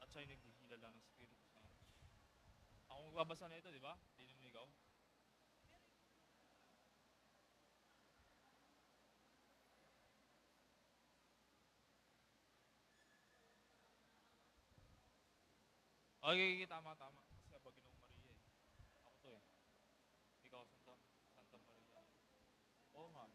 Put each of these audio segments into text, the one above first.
siya'y naghihilala ng Espiritu Santo. Ako magbabasa na ito, di ba? Hindi naman ikaw. Okay, tama, tama. Kasi abag Ginoong Maria eh. Ako to eh. Ikaw, Santa Maria. Oo nga.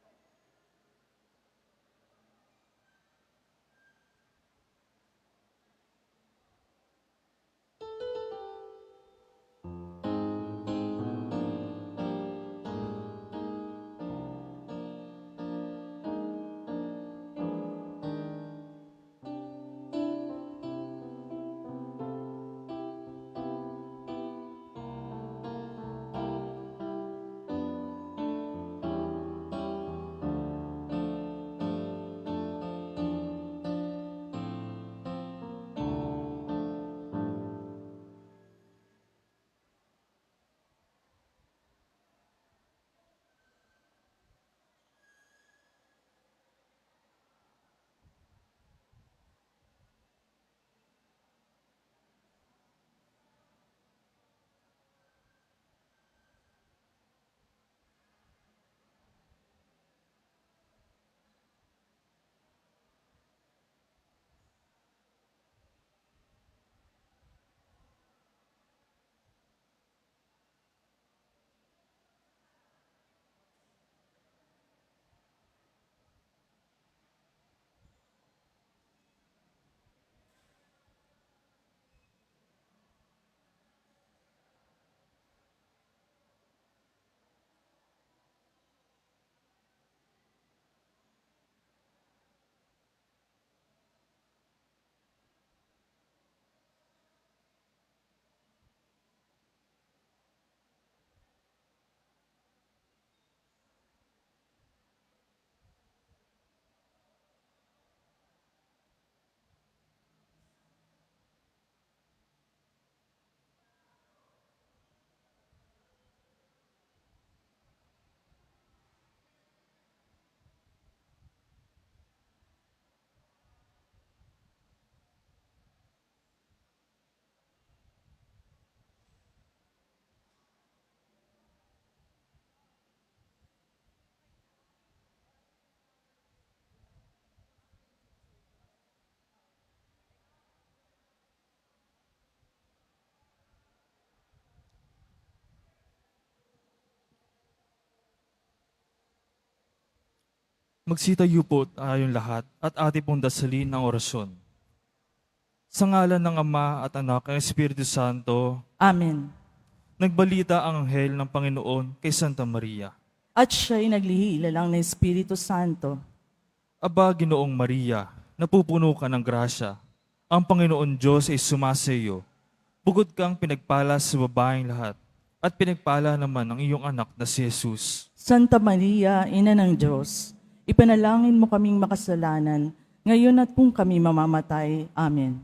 Magsitayo po tayong lahat at ating pong dasalin ang orasyon. Sa ngalan ng Ama at Anak at Espiritu Santo, Amen. nagbalita ang anghel ng Panginoon kay Santa Maria. At siya'y naglihila ng Espiritu Santo. Aba, Ginoong Maria, napupuno ka ng grasya. Ang Panginoon Diyos ay sumasa iyo. Bugod kang pinagpala sa babaeng lahat, at pinagpala naman ang iyong anak na si Jesus. Santa Maria, Ina ng Diyos, ipanalangin mo kaming makasalanan, ngayon at kung kami mamamatay. Amen.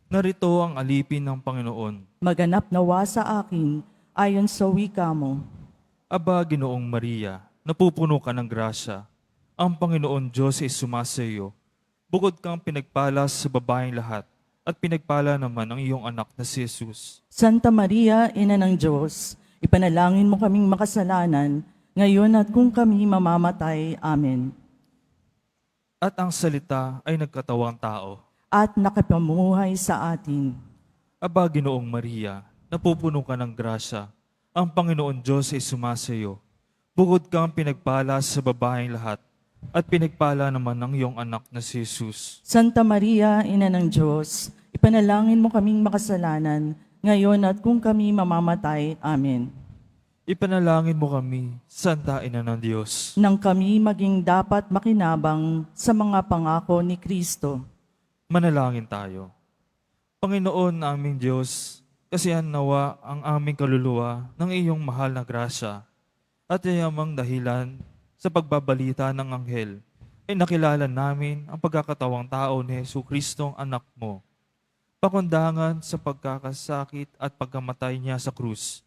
Narito ang alipin ng Panginoon. Maganap nawa sa akin, ayon sa wika mo. Aba, Ginoong Maria, napupuno ka ng grasya. Ang Panginoon Diyos ay sumasa iyo. Bukod kang pinagpala sa babaeng lahat, at pinagpala naman ang iyong anak na si Jesus. Santa Maria, Ina ng Diyos, ipanalangin mo kaming makasalanan, ngayon at kung kami mamamatay. Amen. At ang salita ay nagkatawang tao. At nakapamuhay sa atin. Aba, Ginoong Maria, napupuno ka ng grasya. Ang Panginoon Diyos ay sumasa iyo. Bukod kang pinagpala sa babaeng lahat, at pinagpala naman ang iyong anak na si Jesus. Santa Maria, Ina ng Diyos, ipanalangin mo kaming makasalanan, ngayon at kung kami mamamatay. Amen. Ipanalangin mo kami, Santa Ina ng Diyos. Nang kami maging dapat makinabang sa mga pangako ni Kristo. Manalangin tayo. Panginoon na aming Diyos, kasihan nawa ang aming kaluluwa ng iyong mahal na grasya at yayamang dahilan sa pagbabalita ng anghel ay nakilala namin ang pagkakatawang tao ni Jesucristo ang anak mo. Pakundangan sa pagkakasakit at pagkamatay niya sa krus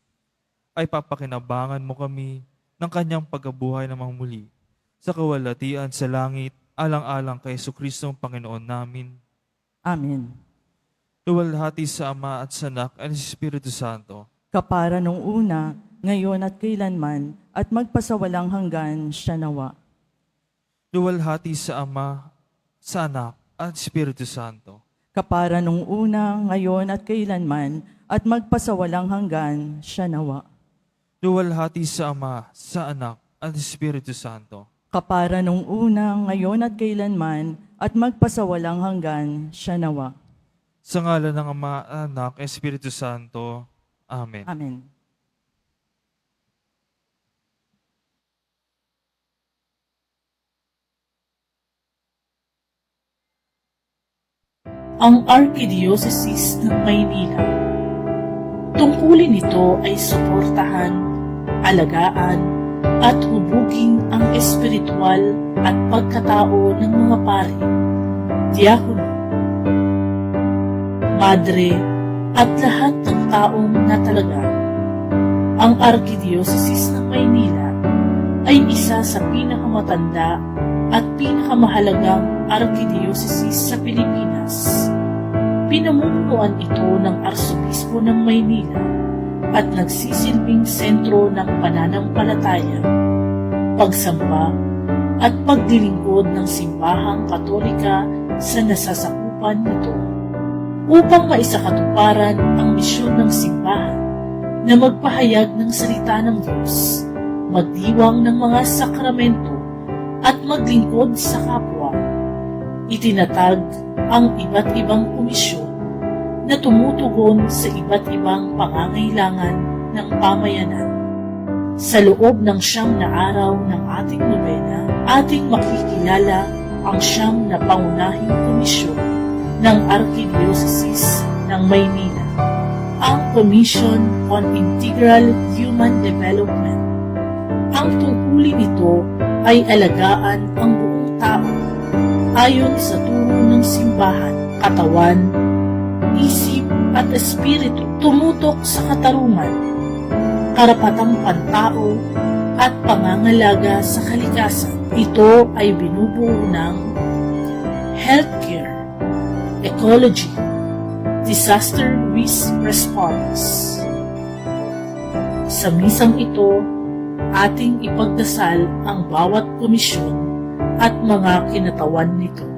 ay papakinabangan mo kami ng kanyang pagkabuhay na muli sa kawalatian sa langit alang-alang kay Jesucristo ang Panginoon namin. Amen. luwalhati sa Ama at sa Anak at sa Espiritu Santo. Kapara nung una, ngayon at kailanman, at magpasawalang hanggan siya nawa. Luwalhati sa Ama, sa Anak at sa Espiritu Santo. Kapara nung una, ngayon at kailanman, at magpasawalang hanggan siya nawa. Luwalhati sa Ama, sa Anak at sa Espiritu Santo. Kapara nung una, ngayon at kailanman, at magpasawalang hanggan siya nawa. Sa ngalan ng Ama, Anak, at Espiritu Santo. Amen. Amen. Ang Archdiocese ng Maynila. Tungkulin nito ay suportahan, alagaan, at hubugin ang espiritual at pagkatao ng mga pari, diakono, madre, at lahat ng taong natalaga. Ang Archdiocese ng Maynila ay isa sa pinakamatanda at pinakamahalagang arkidiocese sa Pilipinas. Pinamumunuan ito ng Arsobispo ng Maynila at nagsisilbing sentro ng pananampalataya, pagsamba at paglilingkod ng simbahang Katolika sa nasasakupan nito. Upang maisakatuparan ang misyon ng simbahan na magpahayag ng salita ng Diyos, magdiwang ng mga sakramento at maglingkod sa kapwa. Itinatag ang iba't ibang komisyon na tumutugon sa iba't ibang pangangailangan ng pamayanan. Sa loob ng 9 na araw ng ating nobena, ating makikilala ang 9 na pangunahing komisyon ng Archdiocese ng Maynila. Ang Commission on Integral Human Development. Ang tungkulin nito ay alagaan ang buong tao ayon sa turo ng simbahan, katawan, isip at espiritu, tumutok sa katarungan, karapatang pantao at pangangalaga sa kalikasan. Ito ay binubuo ng healthcare, ecology, disaster risk response. Sa misang ito, ating ipagdasal ang bawat komisyon at mga kinatawan nito.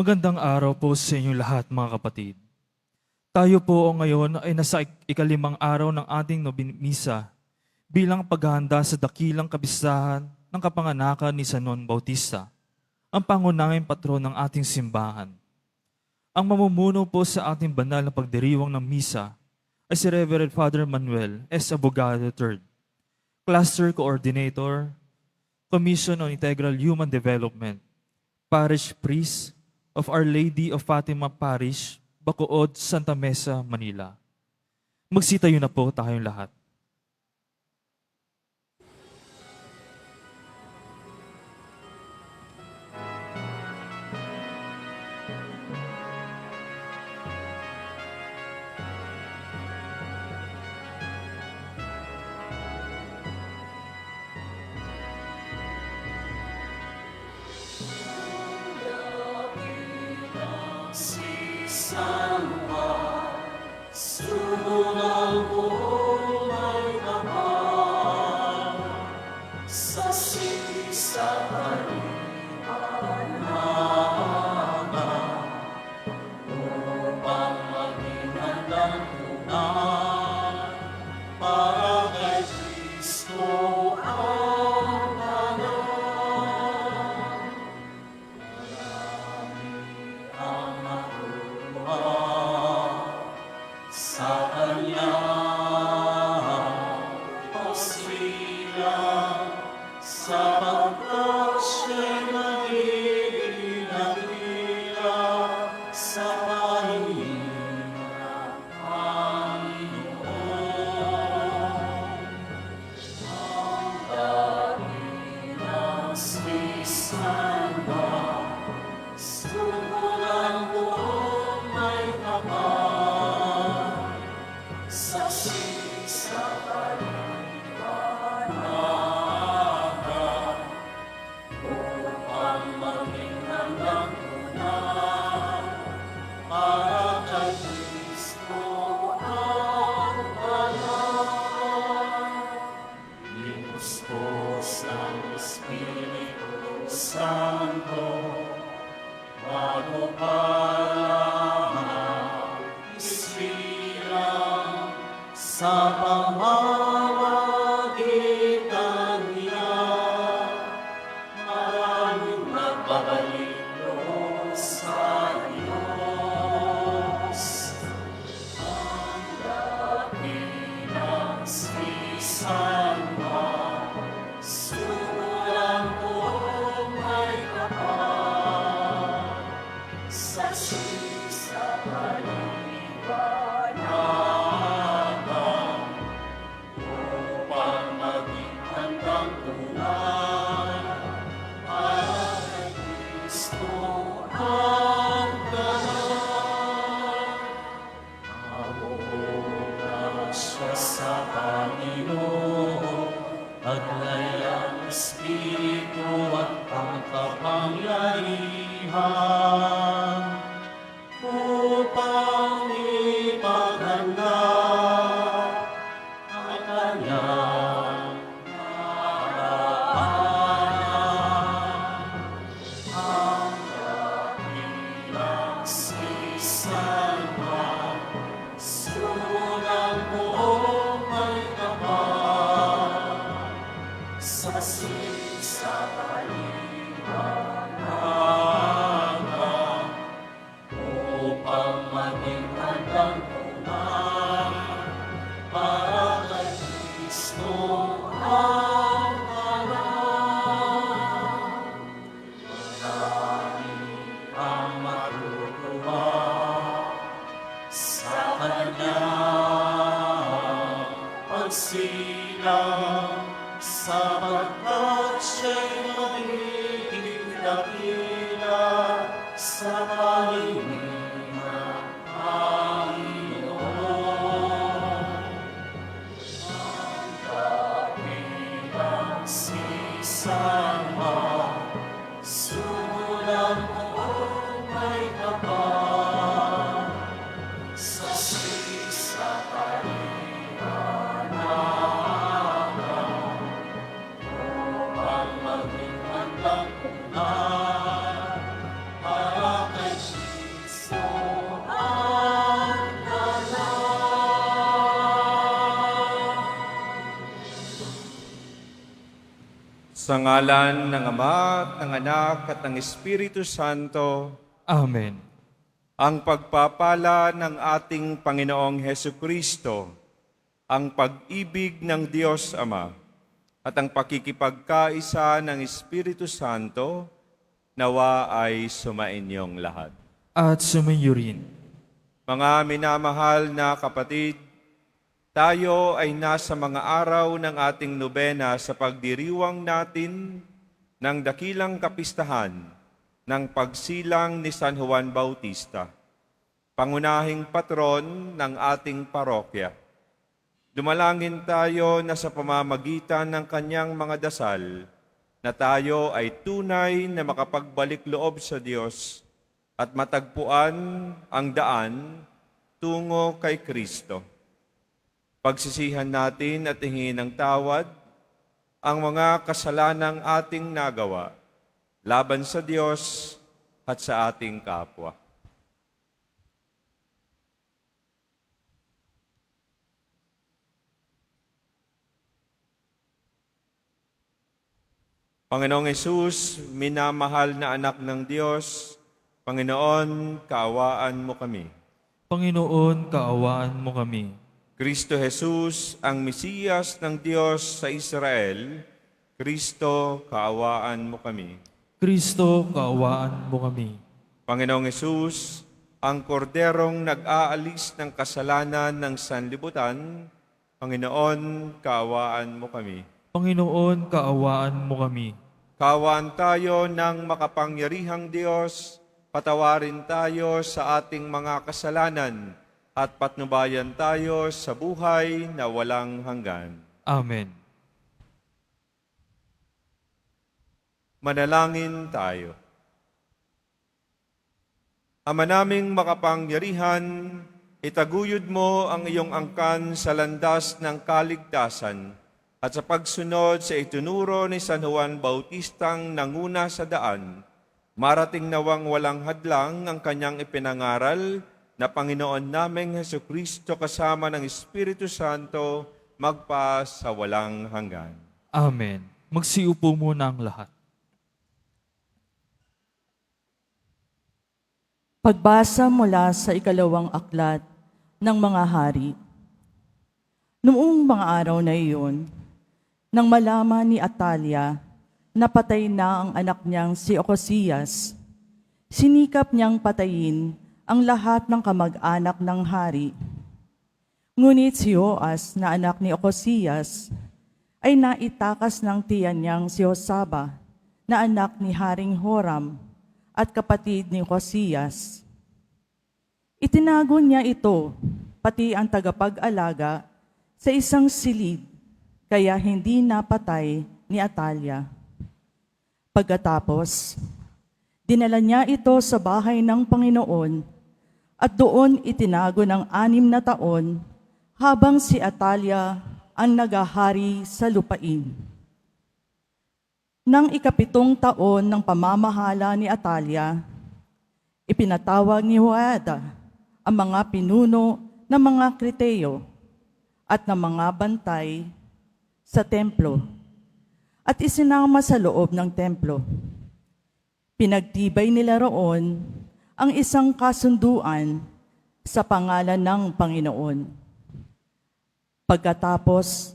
Magandang araw po sa inyo lahat mga kapatid. Tayo po ngayon ay nasa ikalimang araw ng ating misa bilang paghahanda sa dakilang kabisahan ng kapanganakan ni San Juan Bautista, ang pangunahing patron ng ating simbahan. Ang mamumuno po sa ating banal na pagdiriwang ng misa ay si Reverend Father Manuel S. Abogado III, Cluster Coordinator, Commission on Integral Human Development, Parish Priest of Our Lady of Fatima Parish, Bacood, Santa Mesa, Manila. Magsitayo na po tayong lahat. Para kay Sa ngalan ng Ama at ng Anak at ng Espiritu Santo, Amen. ang pagpapala ng ating Panginoong Heso Kristo, ang pag-ibig ng Diyos Ama, at ang pakikipagkaisa ng Espiritu Santo, nawa ay sumainyong lahat. At sumayo rin. Mga minamahal na kapatid, tayo ay nasa mga araw ng ating nobena sa pagdiriwang natin ng dakilang kapistahan ng pagsilang ni San Juan Bautista, pangunahing patron ng ating parokya. Dumalangin tayo na sa pamamagitan ng kanyang mga dasal na tayo ay tunay na makapagbalik loob sa Diyos at matagpuan ang daan tungo kay Kristo. Pagsisihan natin at hingin ng tawad ang mga kasalanang ating nagawa laban sa Diyos at sa ating kapwa. Panginoong Hesus, minamahal na anak ng Diyos, Panginoon, kaawaan mo kami. Panginoon, kaawaan mo kami. Kristo Jesus, ang Mesiyas ng Diyos sa Israel, Kristo, kaawaan mo kami. Kristo, kaawaan mo kami. Panginoong Hesus, ang korderong nag-aalis ng kasalanan ng sanlibutan, Panginoon, kaawaan mo kami. Panginoon, kaawaan mo kami. Kaawaan tayo ng makapangyarihang Diyos, patawarin tayo sa ating mga kasalanan, at patnubayan tayo sa buhay na walang hanggan. Amen. Manalangin tayo. Ama naming makapangyarihan, itaguyod mo ang iyong angkan sa landas ng kaligtasan at sa pagsunod sa itunuro ni San Juan Bautistang nanguna sa daan, marating nawang walang hadlang ang kanyang ipinangaral na Panginoon naming Hesukristo kasama ng Espiritu Santo magpa sa walang hanggan. Amen. Magsiupo muna ang lahat. Pagbasa mula sa ikalawang aklat ng mga hari. Noong mga araw na iyon, nang malaman ni Atalia na patay na ang anak niyang si Ocosias, sinikap niyang patayin ang lahat ng kamag-anak ng hari. Ngunit si Joas na anak ni Ocosias ay naitakas ng tiyan niyang si Josaba na anak ni Haring Horam at kapatid ni Ocosias. Itinago niya ito, pati ang tagapag-alaga, sa isang silid, kaya hindi napatay ni Atalia. Pagkatapos, dinala niya ito sa bahay ng Panginoon at doon itinago ng 6 na taon habang si Atalia ang nagahari sa lupain. Nang 7 taon ng pamamahala ni Atalia, ipinatawag ni Joiada ang mga pinuno ng mga Kriteo at ng mga bantay sa templo at isinama sa loob ng templo. Pinagtibay nila roon ang isang kasunduan sa pangalan ng Panginoon. Pagkatapos,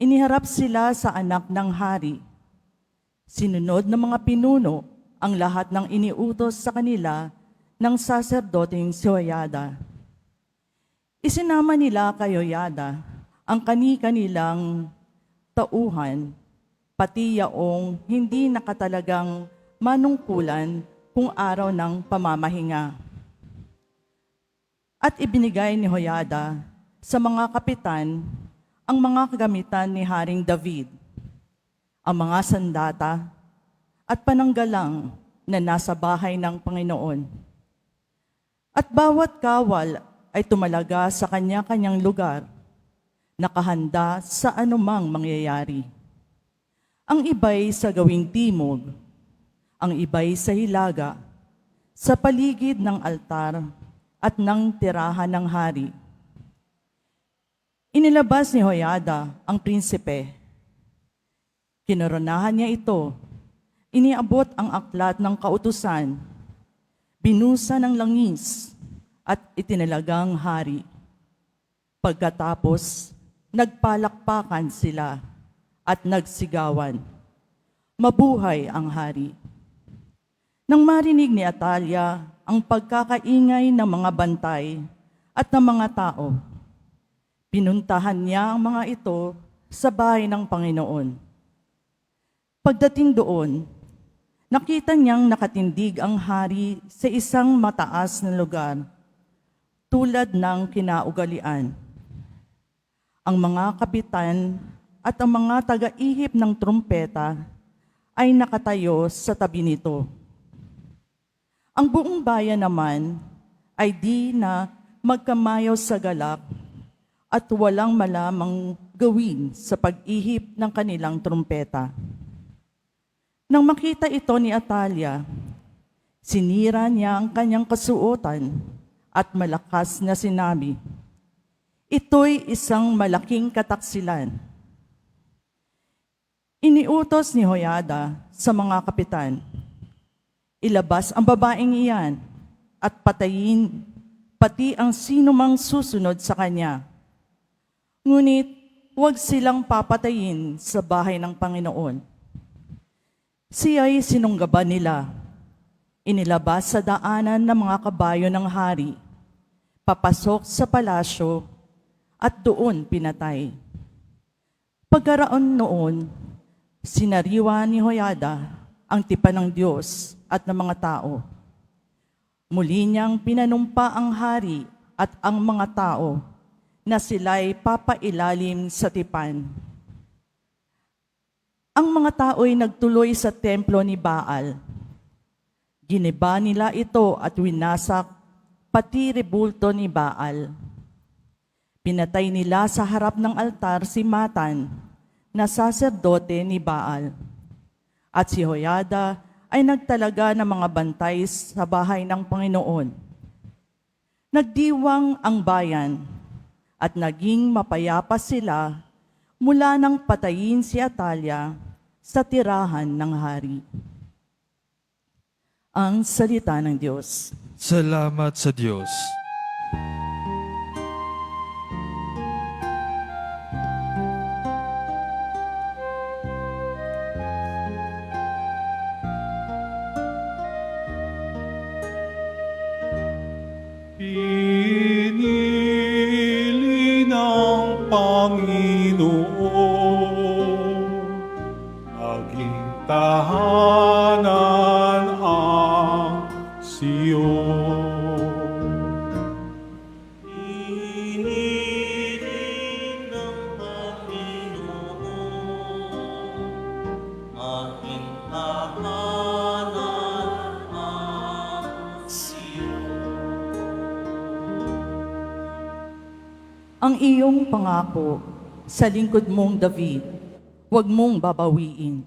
iniharap sila sa anak ng hari. Sinunod ng mga pinuno ang lahat ng iniutos sa kanila ng saserdoteng si Joiada. Isinama nila kay Joiada ang kani-kanilang tauhan, pati yaong hindi nakatalagang manungkulan kung araw ng pamamahinga. At ibinigay ni Joiada sa mga kapitan ang mga kagamitan ni Haring David, ang mga sandata at pananggalang na nasa bahay ng Panginoon. At bawat kawal ay tumalaga sa kanya-kanyang lugar, nakahanda sa anumang mangyayari. Ang iba'y sa gawing timog, ang iba'y sa hilaga, sa paligid ng altar at ng tirahan ng hari. Inilabas ni Joiada ang prinsipe. Kinoronahan niya ito. Iniabot ang aklat ng kautusan, binusa ng langis, at itinalagang hari. Pagkatapos, nagpalakpakan sila at nagsigawan, "Mabuhay ang hari!" Nang marinig ni Atalia ang pagkakaingay ng mga bantay at ng mga tao, pinuntahan niya ang mga ito sa bahay ng Panginoon. Pagdating doon, nakita niyang nakatindig ang hari sa isang mataas na lugar, tulad ng kinaugalian. Ang mga kapitan at ang mga taga-ihip ng trumpeta ay nakatayo sa tabi nito. Ang buong bayan naman ay di na magkamayo sa galak at walang malamang gawin sa pag-ihip ng kanilang trumpeta. Nang makita ito ni Atalia, sinira niya ang kanyang kasuotan at malakas na sinabi, "Ito'y isang malaking kataksilan." Iniutos ni Joiada sa mga kapitan, "Ilabas ang babaeng iyan at patayin pati ang sinumang susunod sa kanya. Ngunit huwag silang papatayin sa bahay ng Panginoon." Siya'y sinunggaban nila. Inilabas sa daanan ng mga kabayo ng hari, papasok sa palasyo, at doon pinatay. Pagkaraon noon, sinariwa ni Joiada ang tipan ng Diyos at ng mga tao. Muli niyang pinanumpa ang hari at ang mga tao na sila'y papailalim sa tipan. Ang mga tao'y nagtuloy sa templo ni Baal. Giniba nila ito at winasak pati rebulto ni Baal. Pinatay nila sa harap ng altar si Matan, na saserdote ni Baal. At si Joiada ay nagtalaga ng mga bantay sa bahay ng Panginoon. Nagdiwang ang bayan at naging mapayapa sila mula nang patayin si Atalia sa tirahan ng hari. Ang salita ng Diyos. Salamat sa Diyos. Pinili ng Panginoon, naging tahanan ang Siyon. Pinili ng Panginoon, naging tahanan ang Siyon. Ang iyong pangako sa lingkod mong David, huwag mong babawiin.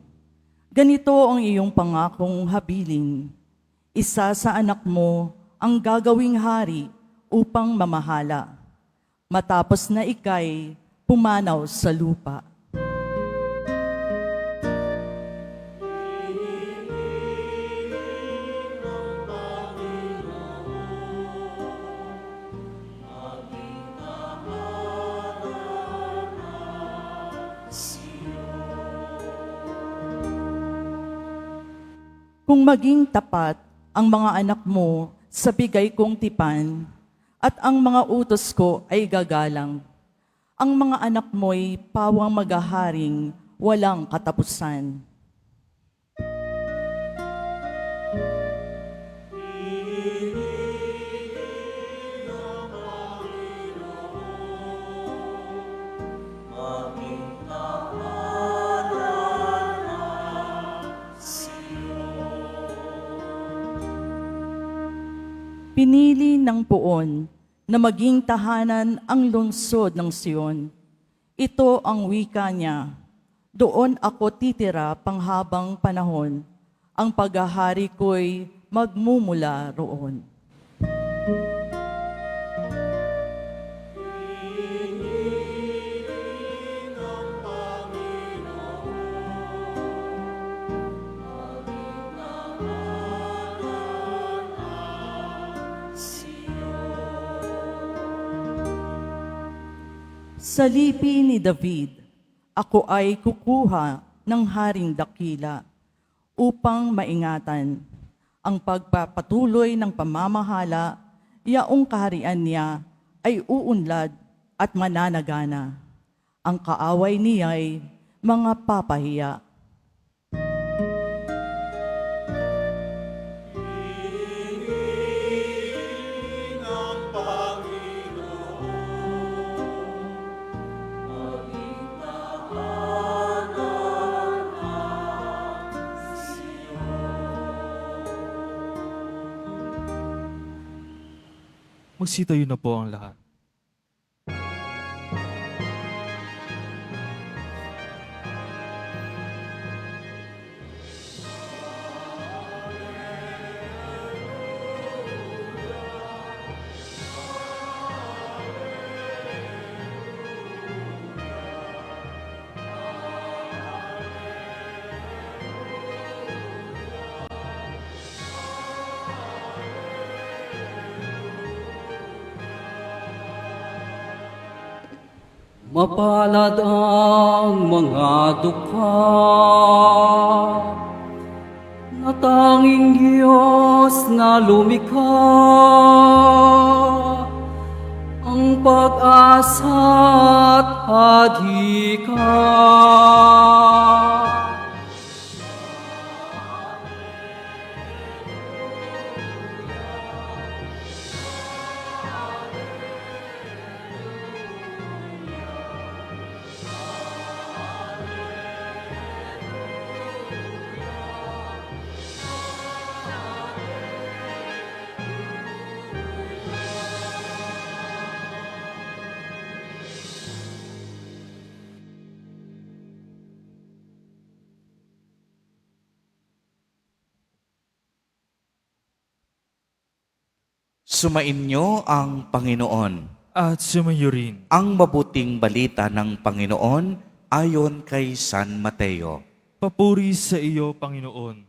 Ganito ang iyong pangakong habilin. Isa sa anak mo ang gagawing hari upang mamahala, matapos na ika'y pumanaw sa lupa. Kung maging tapat ang mga anak mo sa bigay kong tipan, at ang mga utos ko ay gagalang, ang mga anak mo'y pawang maghaharing walang katapusan. Pinili ng Poon na maging tahanan ang lungsod ng Sion. Ito ang wika niya. Doon ako titira panghabang panahon. Ang paghahari ko'y magmumula roon. Sa lipi ni David, ako ay kukuha ng haring dakila upang maingatan ang pagpapatuloy ng pamamahala, yaong kaharian niya ay uunlad at mananagana. Ang kaaway niya'y mga papahiya. Magsitayo na po ang lahat. Mapalad ang mga dukha na tanging Diyos na lumikha, ang pag-asa at hadika. Sumainyo ang Panginoon. At sumayo rin. Ang mabuting balita ng Panginoon ayon kay San Mateo. Papuri sa iyo, Panginoon.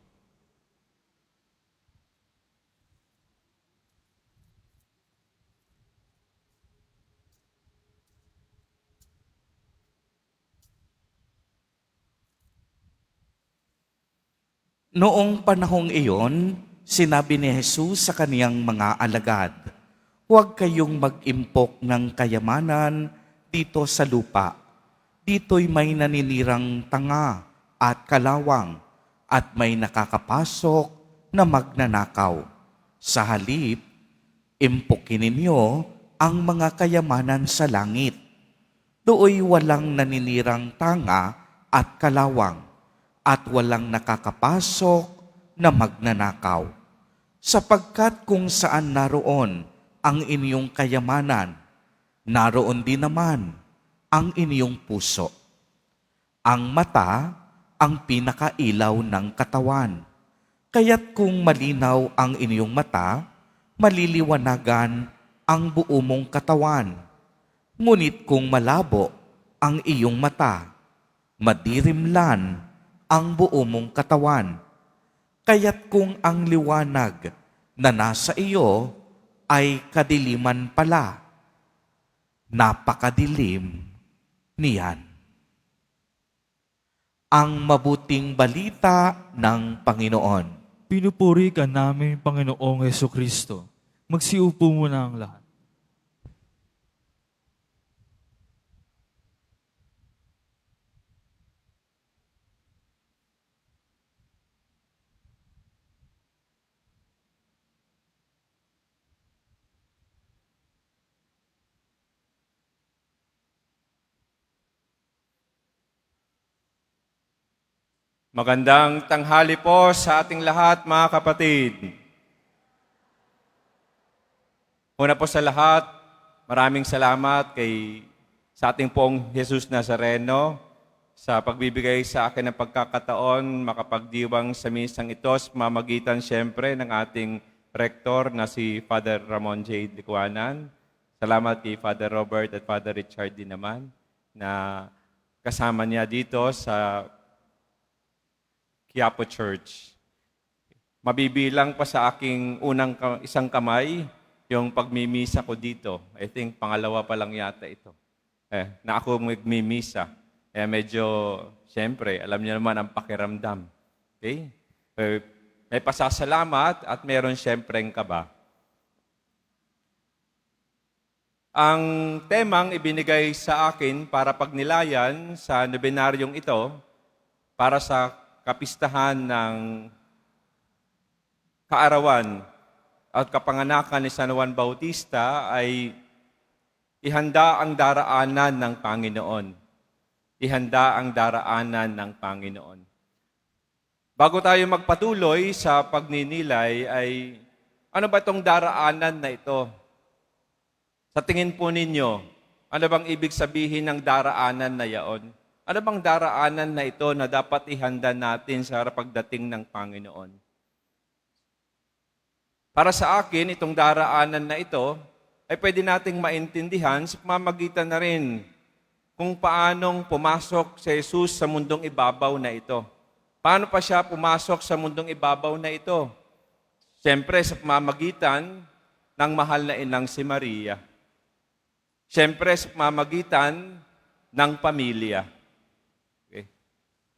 Noong panahong iyon, sinabi ni Jesus sa kaniyang mga alagad, "Huwag kayong mag-impok ng kayamanan dito sa lupa. Dito'y may naninirang tanga at kalawang at may nakakapasok na magnanakaw. Sa halip, impokin ninyo ang mga kayamanan sa langit. Dooy walang naninirang tanga at kalawang at walang nakakapasok na magnanakaw. Sapagkat kung saan naroon ang inyong kayamanan, naroon din naman ang inyong puso. Ang mata ang pinakailaw ng katawan. Kaya't kung malinaw ang inyong mata, maliliwanagan ang buo mong katawan. Ngunit kung malabo ang iyong mata, madirimlan ang buo mong katawan. Kaya't kung ang liwanag na nasa iyo ay kadiliman pala, napakadilim niyan." Ang mabuting balita ng Panginoon. Pinupuri ka namin, Panginoong Hesukristo. Magsiupo muna ang lahat. Magandang tanghali po sa ating lahat, mga kapatid. Una po sa lahat, maraming salamat sa ating pong Jesus Nazareno sa pagbibigay sa akin ng pagkakataon makapagdiwang sa misang ito sa mamagitan siyempre ng ating rektor na si Father Ramon J. Licuanan. Salamat kay Father Robert at Father Richard din naman na kasama niya dito sa Quiapo Church. Mabibilang pa sa aking isang kamay yung pagmimisa ko dito. I think pangalawa pa lang yata ito. na ako magmimisa. Medyo, siyempre, alam niyo naman ang pakiramdam. Okay? May pasasalamat at meron siyempreng kaba. Ang temang ibinigay sa akin para pagnilayan sa nobenaryong ito, para sa kapistahan ng kaarawan at kapanganakan ni San Juan Bautista ay ihanda ang daraanan ng Panginoon. Ihanda ang daraanan ng Panginoon. Bago tayo magpatuloy sa pagninilay ay ano ba itong daraanan na ito? Sa tingin po ninyo, ano bang ibig sabihin ng daraanan na yaon? Ano bang daraanan na ito na dapat ihanda natin sa pagdating ng Panginoon? Para sa akin, itong daraanan na ito ay pwede nating maintindihan sa pamamagitan na rin kung paanong pumasok si Jesus sa mundong ibabaw na ito. Paano pa siya pumasok sa mundong ibabaw na ito? Siyempre, sa pamamagitan ng mahal na inang si Maria. Siyempre, sa pamamagitan ng pamilya. Okay.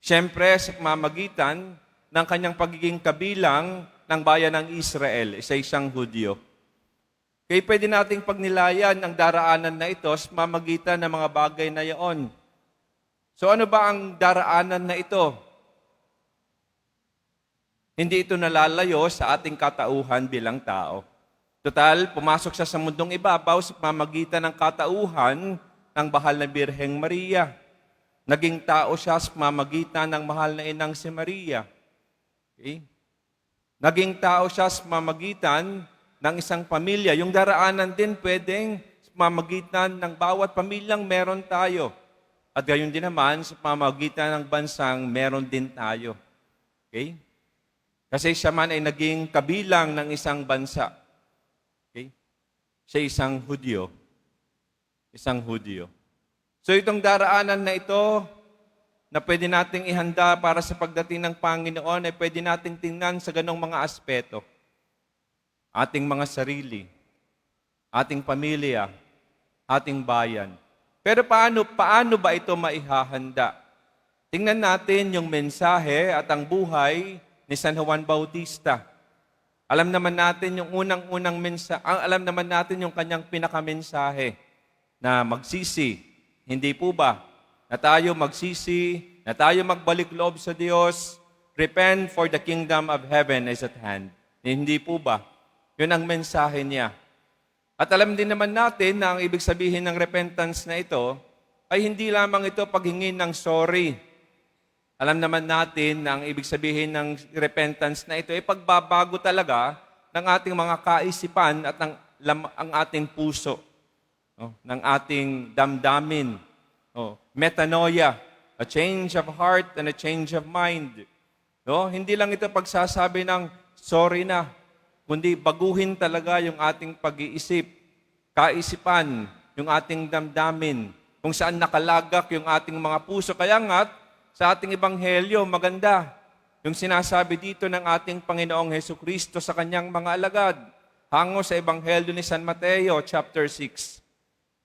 Siyempre, sa pamamagitan ng kanyang pagiging kabilang ng bayan ng Israel, isang Hudyo. Kaya pwede nating pagnilayan ang daraanan na ito sa pamamagitan ng mga bagay na iyon. So ano ba ang daraanan na ito? Hindi ito nalalayo sa ating katauhan bilang tao. Total, pumasok siya sa mundong ibabaw sa pamamagitan ng katauhan ng mahal na Birheng Maria. Naging tao siya sa pamamagitan ng mahal na inang si Maria. Okay? Naging tao siya sa pamamagitan ng isang pamilya. Yung daraanan din pwedeng sa pamamagitan ng bawat pamilyang meron tayo. At gayon din naman sa pamamagitan ng bansang meron din tayo. Okay? Kasi siya man ay naging kabilang ng isang bansa. Okay? Siya isang Hudyo. Isang Hudyo. So itong daraanan na ito, na pwede nating ihanda para sa pagdating ng Panginoon, ay pwede nating tingnan sa ganong mga aspeto. Ating mga sarili, ating pamilya, ating bayan. Pero paano ba ito maihahanda? Tingnan natin yung mensahe at ang buhay ni San Juan Bautista. Alam naman natin yung unang-unang mensahe, alam naman natin yung kanyang pinakamensahe na magsisi. Hindi po ba? Na tayo magsisi, na tayo magbalik loob sa Diyos, repent for the kingdom of heaven is at hand. Hindi po ba? Yun ang mensahe niya. At alam din naman natin na ang ibig sabihin ng repentance na ito ay hindi lamang ito paghingi ng sorry. Alam naman natin na ang ibig sabihin ng repentance na ito ay pagbabago talaga ng ating mga kaisipan at ang ating puso, ng ating damdamin. Metanoia, a change of heart and a change of mind. Hindi lang ito pagsasabi ng sorry na, kundi baguhin talaga yung ating pag-iisip, kaisipan, yung ating damdamin, kung saan nakalagak yung ating mga puso. Kaya nga, sa ating ebanghelyo, maganda yung sinasabi dito ng ating Panginoong Hesukristo sa kanyang mga alagad. Hango sa ebanghelyo ni San Mateo, chapter 6.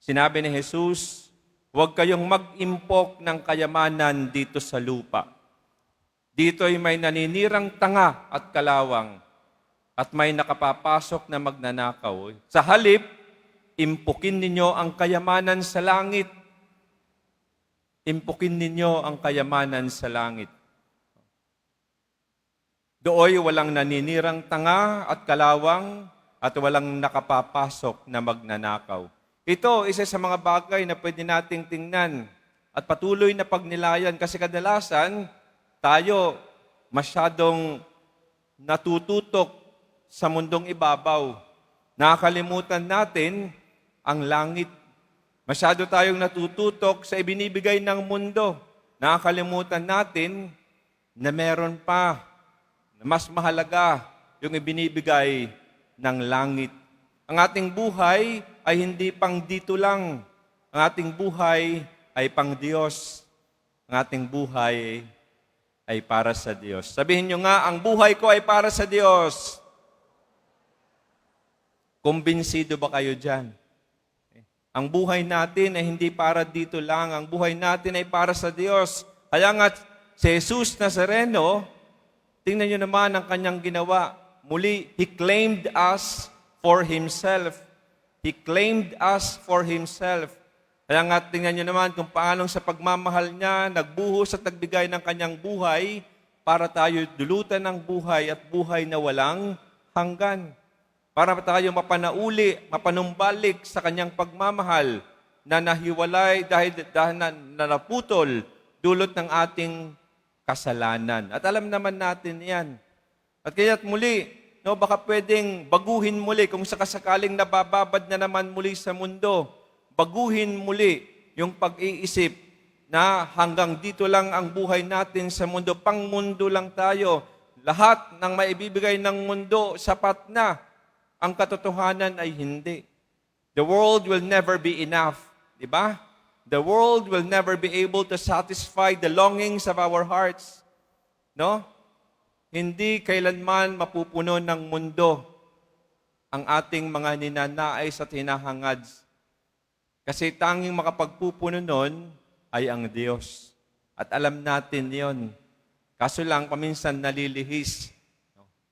Sinabi ni Jesus, huwag kayong mag-impok ng kayamanan dito sa lupa. Dito'y may naninirang tanga at kalawang at may nakapapasok na magnanakaw. Sa halip, impukin ninyo ang kayamanan sa langit. Impukin ninyo ang kayamanan sa langit. Dooy walang naninirang tanga at kalawang at walang nakapapasok na magnanakaw. Ito, isa sa mga bagay na pwede nating tingnan at patuloy na pagnilayan kasi kadalasan tayo masyadong natututok sa mundong ibabaw. Nakakalimutan natin ang langit. Masyado tayong natututok sa ibinibigay ng mundo. Nakakalimutan natin na meron pa na mas mahalaga yung ibinibigay ng langit. Ang ating buhay ay hindi pang dito lang. Ang ating buhay ay pang Diyos. Ang ating buhay ay para sa Diyos. Sabihin nyo nga, ang buhay ko ay para sa Diyos. Kumbinsido ba kayo dyan? Ang buhay natin ay hindi para dito lang. Ang buhay natin ay para sa Diyos. Kaya nga si Jesus Nazareno, tingnan nyo naman ang kanyang ginawa. Muli, He claimed us for Himself. He claimed us for Himself. Kaya nga tingnan nyo naman kung paano sa pagmamahal niya, nagbuhos at nagbigay ng kanyang buhay para tayo dulutan ng buhay at buhay na walang hanggan. Para tayo mapanauli, mapanumbalik sa kanyang pagmamahal na nahiwalay dahil na naputol dulot ng ating kasalanan. At alam naman natin yan. At kaya't muli, no, baka pwedeng baguhin muli kung sakasakaling nabababad na naman muli sa mundo. Baguhin muli yung pag-iisip na hanggang dito lang ang buhay natin sa mundo. Pang mundo lang tayo. Lahat ng maibibigay ng mundo, sapat na. Ang katotohanan ay hindi. The world will never be enough. Di ba? The world will never be able to satisfy the longings of our hearts. No? Hindi kailanman mapupuno ng mundo ang ating mga ninanais at hinahangad. Kasi tanging makapagpupuno nun ay ang Diyos. At alam natin yon. Kaso lang, paminsan nalilihis.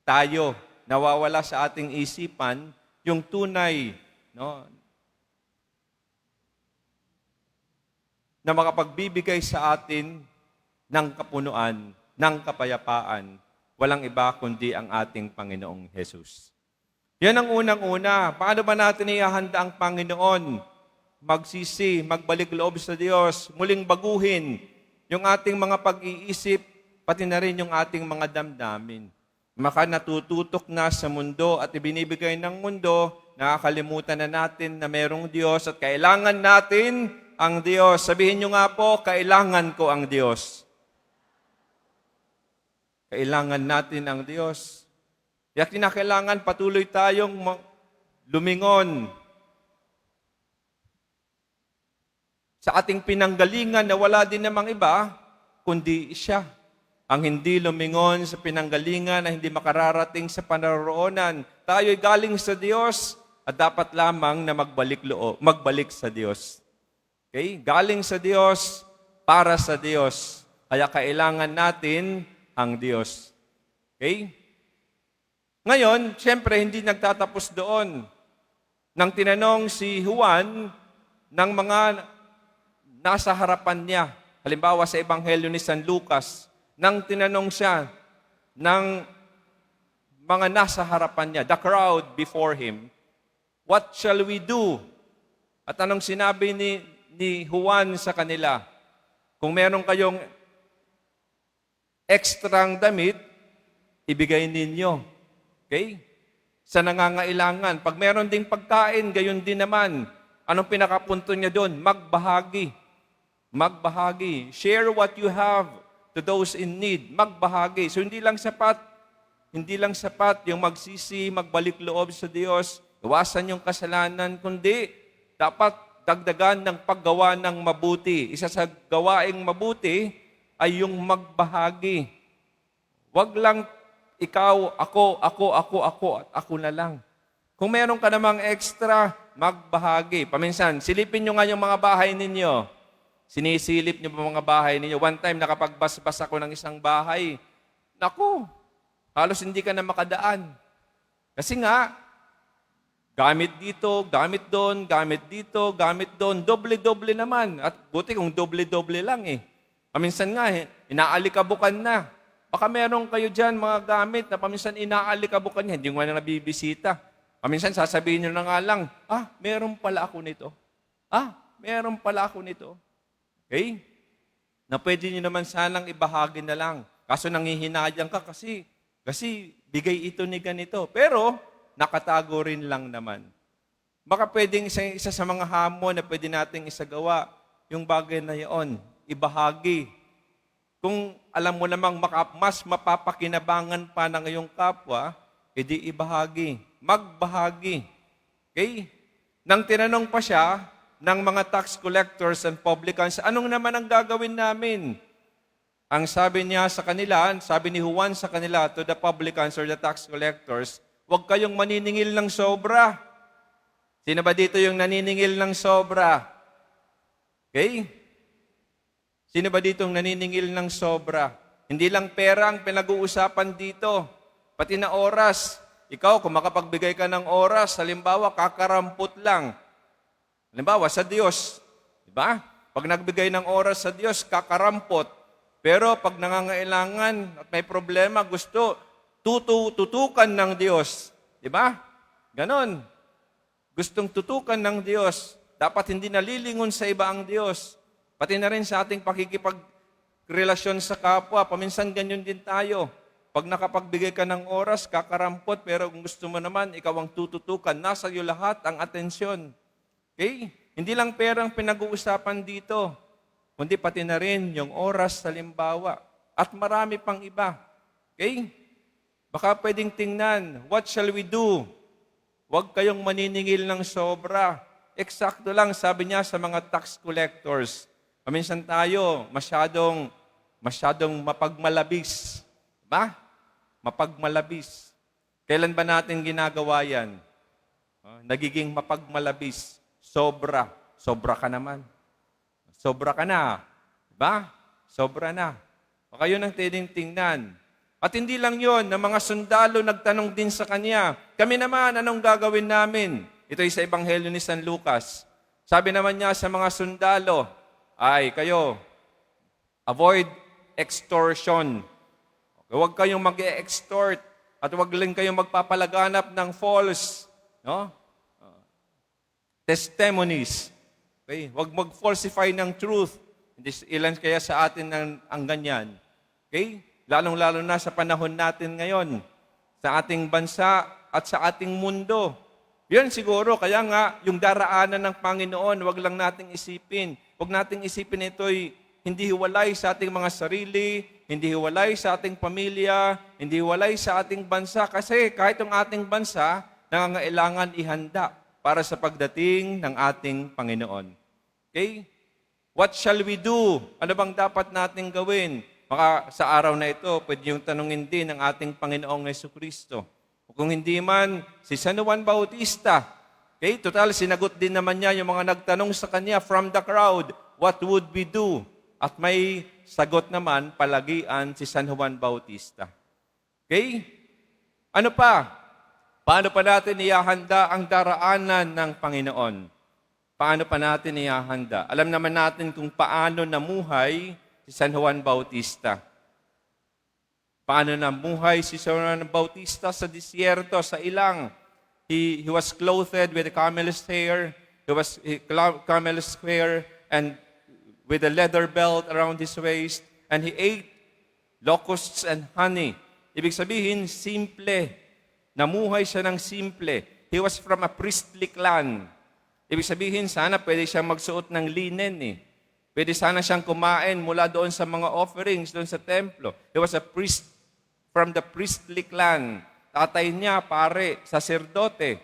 Tayo, nawawala sa ating isipan yung tunay, no, na makapagbibigay sa atin ng kapunuan, ng kapayapaan, walang iba kundi ang ating Panginoong Jesus. Yan ang unang-una. Paano ba natin ihahanda ang Panginoon? Magsisi, magbalik loob sa Diyos, muling baguhin yung ating mga pag-iisip, pati na rin yung ating mga damdamin. Maka natututok na sa mundo at ibinibigay ng mundo, nakakalimutan na natin na merong Diyos at kailangan natin ang Diyos. Sabihin nyo nga po, kailangan ko ang Diyos. Kailangan natin ang Diyos. Kaya kinakailangan patuloy tayong lumingon sa ating pinanggalingan na wala din namang iba, kundi siya. Ang hindi lumingon sa pinanggalingan na hindi makararating sa panaroonan. Tayo'y galing sa Diyos at dapat lamang na magbalik sa Diyos. Okay? Galing sa Diyos, para sa Diyos. Kaya kailangan natin ang Diyos. Okay? Ngayon, siyempre, hindi nagtatapos doon. Nang tinanong si Juan ng mga nasa harapan niya, halimbawa sa Ebanghelyo ni San Lucas, nang tinanong siya ng mga nasa harapan niya, the crowd before him, what shall we do? At anong sinabi ni Juan sa kanila? Kung meron kayong ekstrang damit, ibigay ninyo. Okay? Sa nangangailangan. Pag meron ding pagkain, gayon din naman. Anong pinakapunto niya doon? Magbahagi. Magbahagi. Share what you have to those in need. Magbahagi. So hindi lang sapat yung magsisi, magbalik loob sa Diyos, iwasan yung kasalanan, kundi dapat dagdagan ng paggawa ng mabuti. Isa sa gawaing mabuti ay yung magbahagi. Wag lang ikaw, ako, at ako na lang. Kung meron ka namang extra, magbahagi. Paminsan, silipin nyo nga yung mga bahay ninyo. Sinisilip nyo mga bahay ninyo. One time, nakapagbasbas ako ng isang bahay. Naku, halos hindi ka na makadaan. Kasi nga, gamit dito, gamit doon, gamit dito, gamit doon. Doble-doble naman. At buti kung doble-doble lang eh. Paminsan nga, inaalikabukan na. Baka meron kayo dyan mga gamit na paminsan inaalikabukan niya. Hindi mo na nabibisita. Paminsan sasabihin nyo na nga lang, meron pala ako nito. Meron pala ako nito. Okay? Na pwede nyo naman sanang ibahagi na lang. Kaso nangihinayang ka kasi bigay ito ni ganito. Pero, nakatago rin lang naman. Baka pwedeng isa sa mga hamon na pwede nating isagawa, yung bagay na yun, ibahagi. Kung alam mo namang mas mapapakinabangan pa ng iyong kapwa, edi ibahagi. Magbahagi. Okay? Nang tinanong pa siya ng mga tax collectors and publicans, anong naman ang gagawin namin? Ang sabi niya sa kanila, sabi ni Juan sa kanila, to the publicans or the tax collectors, huwag kayong maniningil ng sobra. Sino ba dito yung naniningil ng sobra? Okay? Sino ba dito yung naniningil ng sobra? Hindi lang pera ang pinag-uusapan dito, pati na oras. Ikaw, kung makapagbigay ka ng oras, halimbawa, kakarampot lang. Halimbawa, sa Diyos. Diba? Pag nagbigay ng oras sa Diyos, kakarampot. Pero pag nangangailangan at may problema, gusto tutukan ng Diyos. Diba? Ganon. Gustong tutukan ng Diyos. Dapat hindi nalilingon sa iba ang Diyos. Pati na rin sa ating pakikipagrelasyon sa kapwa. Paminsan ganyan din tayo. Pag nakapagbigay ka ng oras, kakarampot. Pero kung gusto mo naman, ikaw ang tututukan. Nasa iyo lahat ang atensyon. Okay? Hindi lang perang pinag-uusapan dito, kundi pati na rin yung oras sa limbawa. At marami pang iba. Okay? Baka pwedeng tingnan, what shall we do? Huwag kayong maniningil ng sobra. Eksakto lang, sabi niya sa mga tax collectors. Paminsan tayo, masyadong mapagmalabis. Diba? Mapagmalabis. Kailan ba natin ginagawa yan? Nagiging mapagmalabis. Sobra. Sobra ka naman. Sobra ka na. Diba? Sobra na. Baka yun ang tingnan. At hindi lang yon, na mga sundalo nagtanong din sa kanya, kami naman, anong gagawin namin? Ito ay sa Ebanghelyo ni San Lucas. Sabi naman niya sa mga sundalo, ay kayo, avoid extortion. Huwag kayong mag-extort at huwag lang kayong magpapalaganap ng false testimonies. Okay? Huwag mag-falsify ng truth. Hindi ilan kaya sa atin ang ganyan. Okay? Lalong-lalo na sa panahon natin ngayon, sa ating bansa at sa ating mundo. Yan siguro, kaya nga, yung daraanan ng Panginoon, wag lang nating isipin. Wag nating isipin ito'y hindi hiwalay sa ating mga sarili, hindi hiwalay sa ating pamilya, hindi hiwalay sa ating bansa. Kasi kahit ang ating bansa, nangangailangan ihanda para sa pagdating ng ating Panginoon. Okay? What shall we do? Ano bang dapat nating gawin? Baka sa araw na ito, pwede yung tanungin din ng ating Panginoong Jesucristo. Kung hindi man, si San Juan Bautista. Okay, total, sinagot din naman niya yung mga nagtanong sa kanya from the crowd, what would we do? At may sagot naman, palagian si San Juan Bautista. Okay? Ano pa? Paano pa natin ihahanda ang daraanan ng Panginoon? Paano pa natin ihahanda? Alam naman natin kung paano namuhay si San Juan Bautista. Paano namuhay si San Juan Bautista sa disyerto, sa ilang. He was clothed with a camel's hair. Camel's hair and with a leather belt around his waist. And he ate locusts and honey. Ibig sabihin, simple. Namuhay siya ng simple. He was from a priestly clan. Ibig sabihin, sana pwede siyang magsuot ng linen Pwede sana siyang kumain mula doon sa mga offerings, doon sa templo. He was a priest from the priestly clan. Tatay niya, pare, saserdote,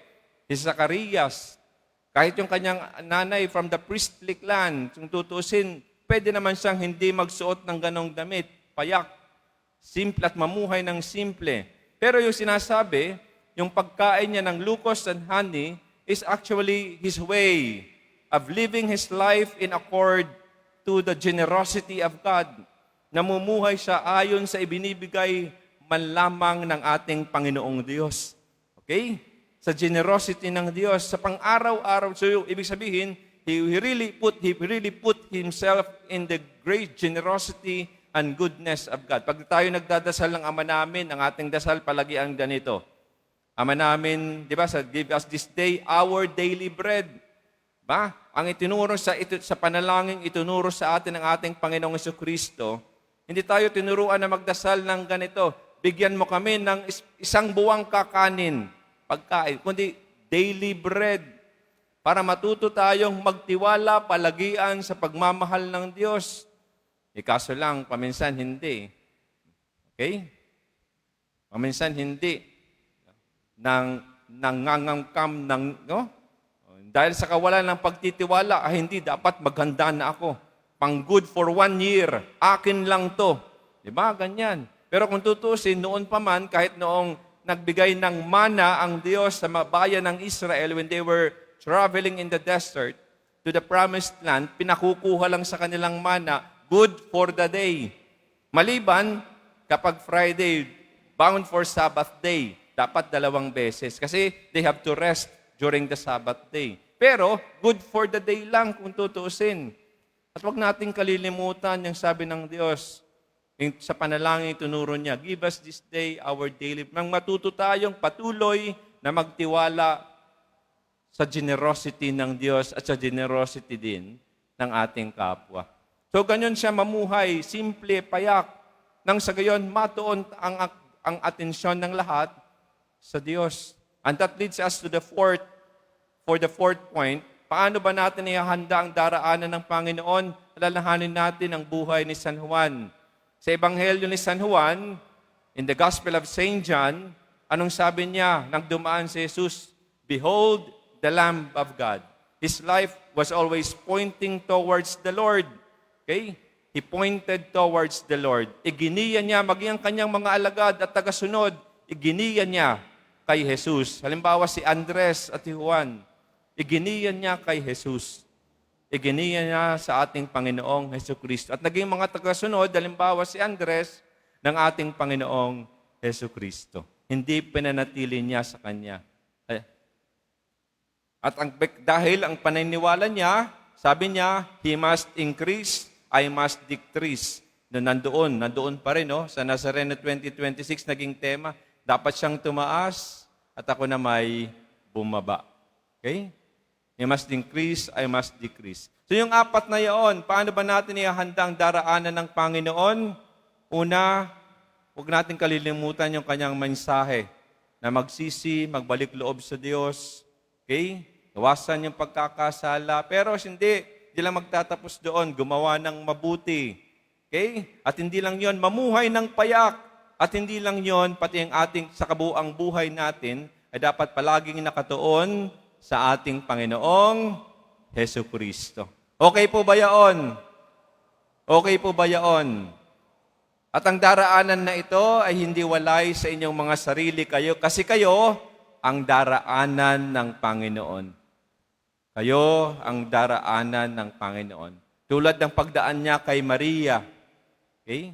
si Zacarias. Kahit yung kanyang nanay from the priestly clan, kung tutusin, pwede naman siyang hindi magsuot ng ganong damit, payak, simple at mamuhay ng simple. Pero yung sinasabi, yung pagkain niya ng locusts and honey is actually his way of living his life in accord to the generosity of God. Namumuhay siya ayon sa ibinibigay man lamang ng ating Panginoong Diyos. Okay? Sa generosity ng Diyos, sa pang-araw-araw. So, ibig sabihin, he really put himself in the great generosity and goodness of God. Pag tayo nagdadasal ng Ama namin, ang ating dasal palagi ang ganito. Ama namin, di ba, give us this day our daily bread. Ba? Ang itinuro sa panalangin, itinuro sa atin ng ating Panginoong Jesucristo, hindi tayo tinuruan na magdasal ng ganito, bigyan mo kami ng isang buwang kakanin, pagkain, kundi daily bread, para matuto tayong magtiwala, palagian sa pagmamahal ng Diyos. Kaso lang, paminsan hindi. Okay? Paminsan hindi. Nangangangkam ng, dahil sa kawalan ng pagtitiwala, hindi, dapat maghanda na ako. Pang good for 1 year, akin lang to. Diba? Ganyan. Pero kung tutusin, noon pa man, kahit noong nagbigay ng mana ang Diyos sa bayan ng Israel when they were traveling in the desert to the promised land, pinakukuha lang sa kanilang mana, good for the day. Maliban, kapag Friday, bound for Sabbath day, dapat 2 beses. Kasi they have to rest during the Sabbath day. Pero, good for the day lang kung tutuusin. At huwag nating kalilimutan yung sabi ng Diyos, sa panalangin tunuro niya, give us this day our daily. Nang matuto tayong patuloy na magtiwala sa generosity ng Diyos at sa generosity din ng ating kapwa. So, ganyan siya mamuhay, simple, payak, nang sa gayon, matuon ang atensyon ng lahat sa Diyos. And that leads us to the fourth point. Paano ba natin ihahanda ang daraanan ng Panginoon? Alalahanin natin ang buhay ni San Juan. Sa Ebanghelyo ni San Juan, in the Gospel of St. John, anong sabi niya nang dumaan si Jesus? Behold, the Lamb of God. His life was always pointing towards the Lord. Okay? He pointed towards the Lord. Iginiya niya, maging ang kanyang mga alagad at tagasunod, iginiya niya kay Jesus. Halimbawa si Andres at si Juan, iginiya niya kay Jesus. Iginiya niya sa ating Panginoong Hesukristo. At naging mga tagasunod, halimbawa si Andres, ng ating Panginoong Hesukristo. Hindi pinanatili niya sa kanya. At dahil ang paniniwala niya, sabi niya, he must increase, I must decrease. Nandoon pa rin, no? Sa Nazareno 2026 naging tema, dapat siyang tumaas at ako na may bumaba. Okay? He must increase, I must decrease. So yung 4 na yaon, paano ba natin ihahanda ang daraanan ng Panginoon? Una, huwag natin kalilimutan yung kanyang mensahe na magsisi, magbalik loob sa Diyos. Okay? Iwasan yung pagkakasala. Pero hindi lang magtatapos doon. Gumawa ng mabuti. Okay? At hindi lang yon, mamuhay ng payak. At hindi lang yon, pati ang ating sa kabuang buhay natin ay dapat palaging nakatuon sa ating Panginoong Hesukristo. Okay po ba yaon? Okay po ba yaon? At ang daraanan na ito ay hindi walay sa inyong mga sarili kayo kasi kayo ang daraanan ng Panginoon. Kayo ang daraanan ng Panginoon. Tulad ng pagdaan niya kay Maria, okay?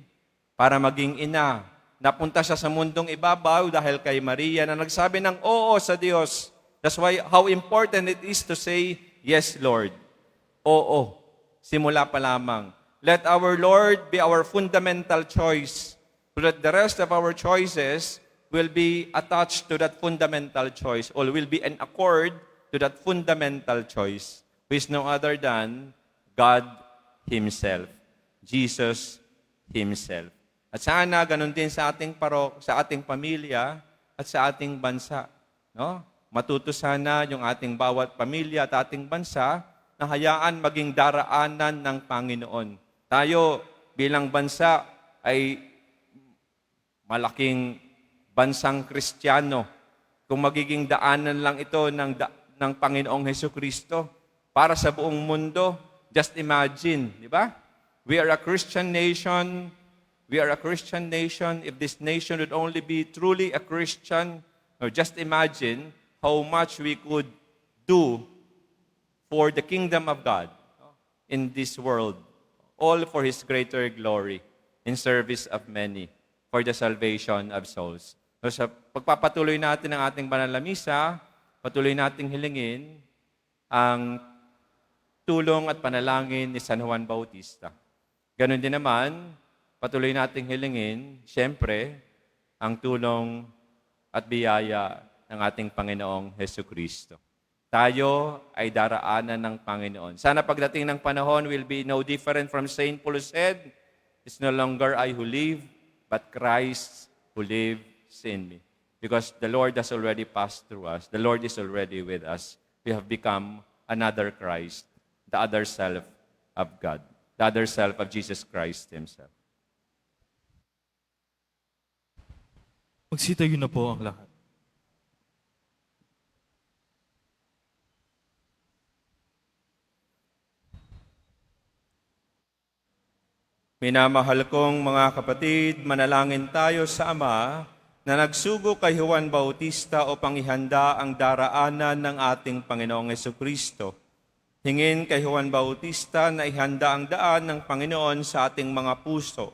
Para maging ina. Napunta siya sa mundong ibabaw dahil kay Maria na nagsabi ng oo sa Diyos. That's why how important it is to say, yes, Lord. Oo. Simula pa lamang. Let our Lord be our fundamental choice so that the rest of our choices will be attached to that fundamental choice or will be in accord to that fundamental choice, who is no other than God Himself, Jesus Himself. At sana ganun din sa ating sa ating pamilya at sa ating bansa, no? Matuto sana yung ating bawat pamilya at ating bansa na hayaan maging daraanan ng Panginoon. Tayo bilang bansa ay malaking bansang Kristiyano. Kung magiging daanan lang ito ng Panginoong Hesukristo para sa buong mundo, just imagine, di ba? We are a Christian nation. We are a Christian nation. If this nation would only be truly a Christian, or just imagine how much we could do for the kingdom of God in this world, all for His greater glory, in service of many, for the salvation of souls. So sa pagpapatuloy natin ang ating banal na misa, patuloy nating hilingin ang tulong at panalangin ni San Juan Bautista. Ganon din naman, patuloy nating hilingin, siyempre, ang tulong at biyaya ng ating Panginoong Hesukristo. Tayo ay daraanan ng Panginoon. Sana pagdating ng panahon will be no different from St. Paul said, it's no longer I who live, but Christ who lives in me. Because the Lord has already passed through us. The Lord is already with us. We have become another Christ, the other self of God, the other self of Jesus Christ Himself. Magsitayo na po ang lahat. Minamahal kong mga kapatid, manalangin tayo sa Ama na nagsugo kay Juan Bautista upang ihanda ang daraanan ng ating Panginoong Jesucristo. Hingin kay Juan Bautista na ihanda ang daan ng Panginoon sa ating mga puso.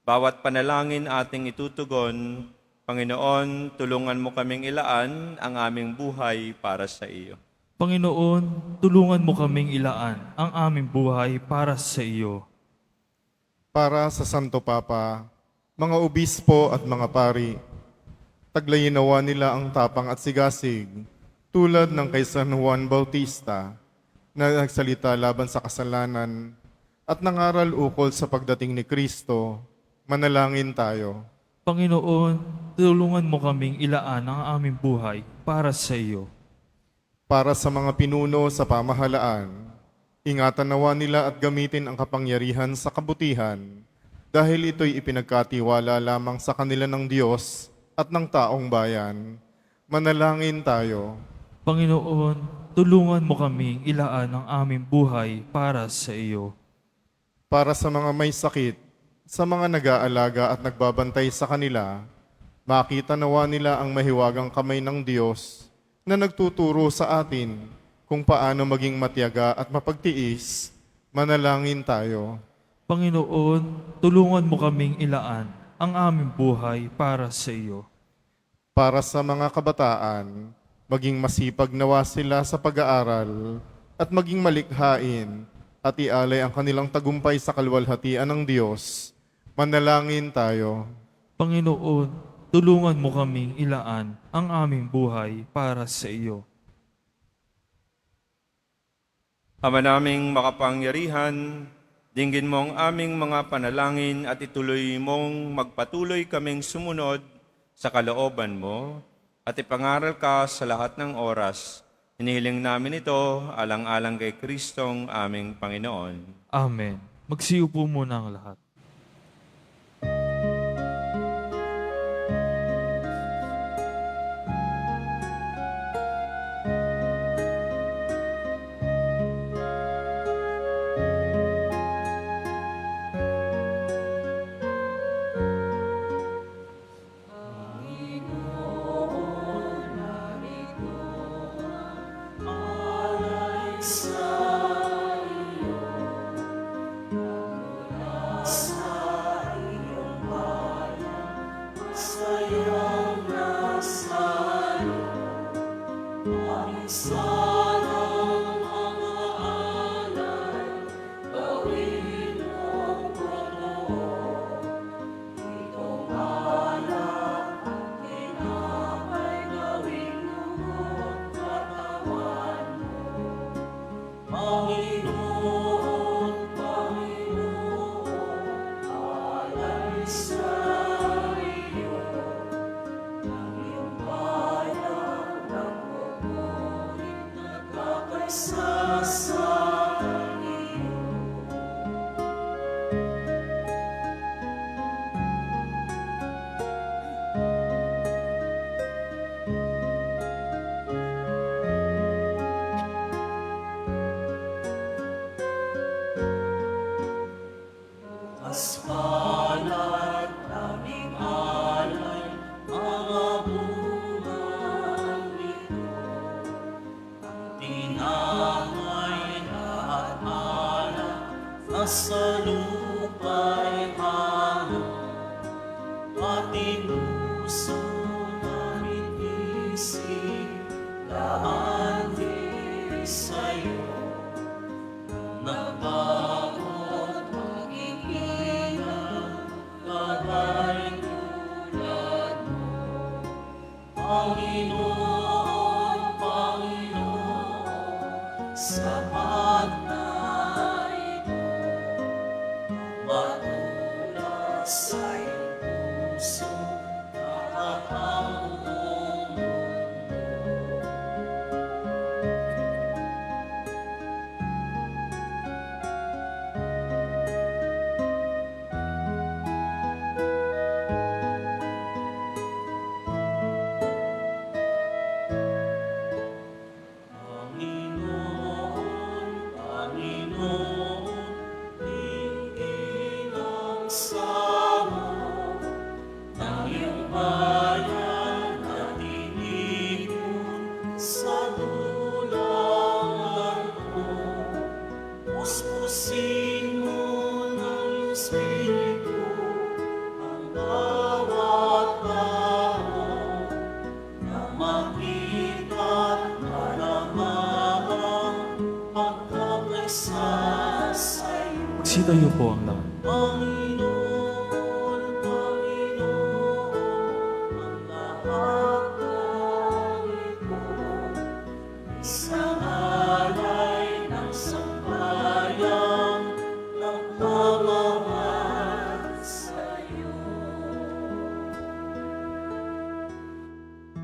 Bawat panalangin ating itutugon, Panginoon, tulungan mo kaming ilaan ang aming buhay para sa iyo. Panginoon, tulungan mo kaming ilaan ang aming buhay para sa iyo. Para sa Santo Papa, mga obispo at mga pari, taglayin nawa nila ang tapang at sigasig tulad ng kay San Juan Bautista na nagsalita laban sa kasalanan at nangaral ukol sa pagdating ni Kristo. Manalangin tayo. Panginoon, tulungan mo kaming ilaan ang aming buhay para sa iyo. Para sa mga pinuno sa pamahalaan, ingatan nawa nila at gamitin ang kapangyarihan sa kabutihan dahil ito'y ipinagkatiwala lamang sa kanila ng Diyos at ng taong bayan. Manalangin tayo. Panginoon, tulungan mo kaming ilaan ang aming buhay para sa iyo. Para sa mga may sakit, sa mga nag-aalaga at nagbabantay sa kanila, makita nawa nila ang mahiwagang kamay ng Diyos na nagtuturo sa atin kung paano maging matyaga at mapagtiis. Manalangin tayo. Panginoon, tulungan mo kaming ilaan ang aming buhay para sa iyo. Para sa mga kabataan, maging masipag nawa sila sa pag-aaral at maging malikhain at ialay ang kanilang tagumpay sa kalwalhatian ng Diyos. Manalangin tayo. Panginoon, tulungan mo kaming ilaan ang aming buhay para sa iyo. Ama naming makapangyarihan, dinggin mo ang aming mga panalangin at ituloy mong magpatuloy kaming sumunod sa kalooban mo at ipangaral ka sa lahat ng oras. Hinihiling namin ito alang-alang kay Kristong aming Panginoon. Amen. Magsiupo muna ang lahat. Sa lupa'y hanap at inuso namin isip daan din sa'yo. Nagbagot mag-iingat kabay tulad mo. Panginoon, Panginoon, sapat na matulas ay puso nakakabuong mundo. Magsitayo po ang lahat. Panginoon, Panginoon, ang lahat ng ito, isang alay ng sambayang nagmamahal sa'yo.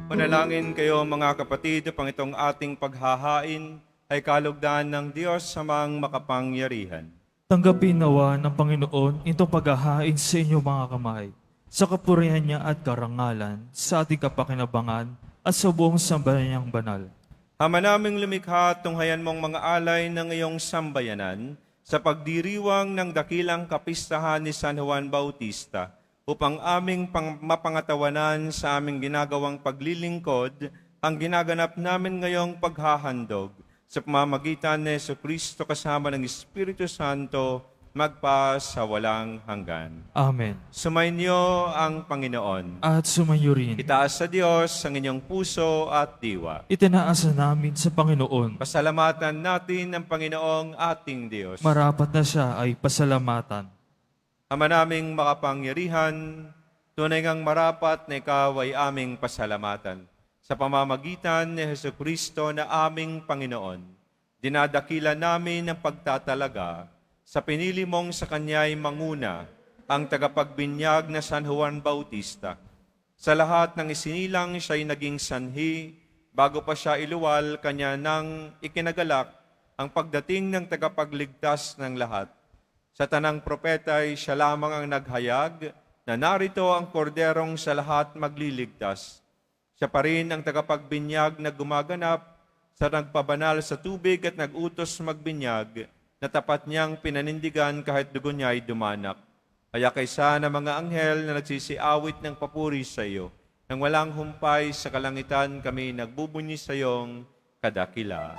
Manalangin kayo mga kapatid, upang itong ating paghahain ay kalugdan ng Diyos sa mang makapangyarihan. Tanggapin nawa ng Panginoon itong paghahain sa inyong mga kamay, sa kapurihan niya at karangalan, sa ating kapakinabangan at sa buong sambayanang banal. Ama naming lumikha, tunghayan mong mga alay ng iyong sambayanan sa pagdiriwang ng dakilang kapistahan ni San Juan Bautista, upang aming mapangatawanan sa aming ginagawang paglilingkod ang ginaganap namin ngayong paghahandog sa pamamagitan ni Jesucristo kasama ng Espiritu Santo magpa sa walang hanggan. Amen. Sumainyo ang Panginoon. At sumayo rin. Itaas sa Diyos ang inyong puso at diwa. Itinaasa namin sa Panginoon. Pasalamatan natin ang Panginoong ating Diyos. Marapat na siya ay pasalamatan. Ama naming makapangyarihan, tunay ngang marapat na ikaw ay aming pasalamatan. Sa pamamagitan ni Jesucristo na aming Panginoon, dinadakila namin ang pagtatalaga sa pinili mong sa Kanya'y manguna ang tagapagbinyag na San Juan Bautista. Sa lahat ng isinilang siya'y naging sanhi, bago pa siya iluwal, kanya nang ikinagalak ang pagdating ng tagapagligtas ng lahat. Sa tanang propeta'y siya lamang ang naghayag na narito ang korderong sa lahat magliligtas. Siya pa rin ang tagapagbinyag na gumaganap sa nagpabanal sa tubig at nagutos magbinyag, na tapat niyang pinanindigan kahit dugo niya ay dumanak. Kaya kaysa na mga anghel na nagsisiawit ng papuri sa iyo, nang walang humpay sa kalangitan kami nagbubunyi sa iyong kadakilaan.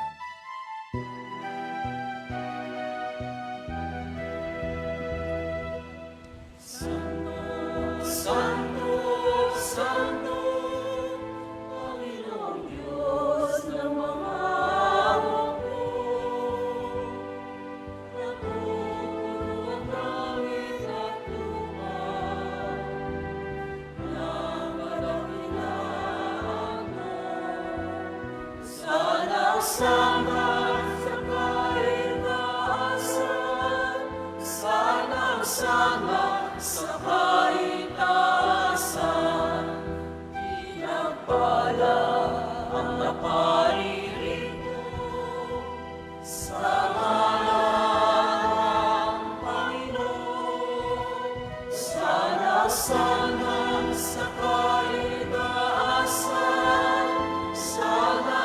Santo, Santo, Panginoong Diyos ng mga hukbo. Napupuno ang langit at lupa ng kadakilaan mo. Sana sama sa kaitaasan, sana sama sa kaitaasan, pinagpala ang naparirito sa ngalan ng Panginoon. Sana sa kaitaasan, sana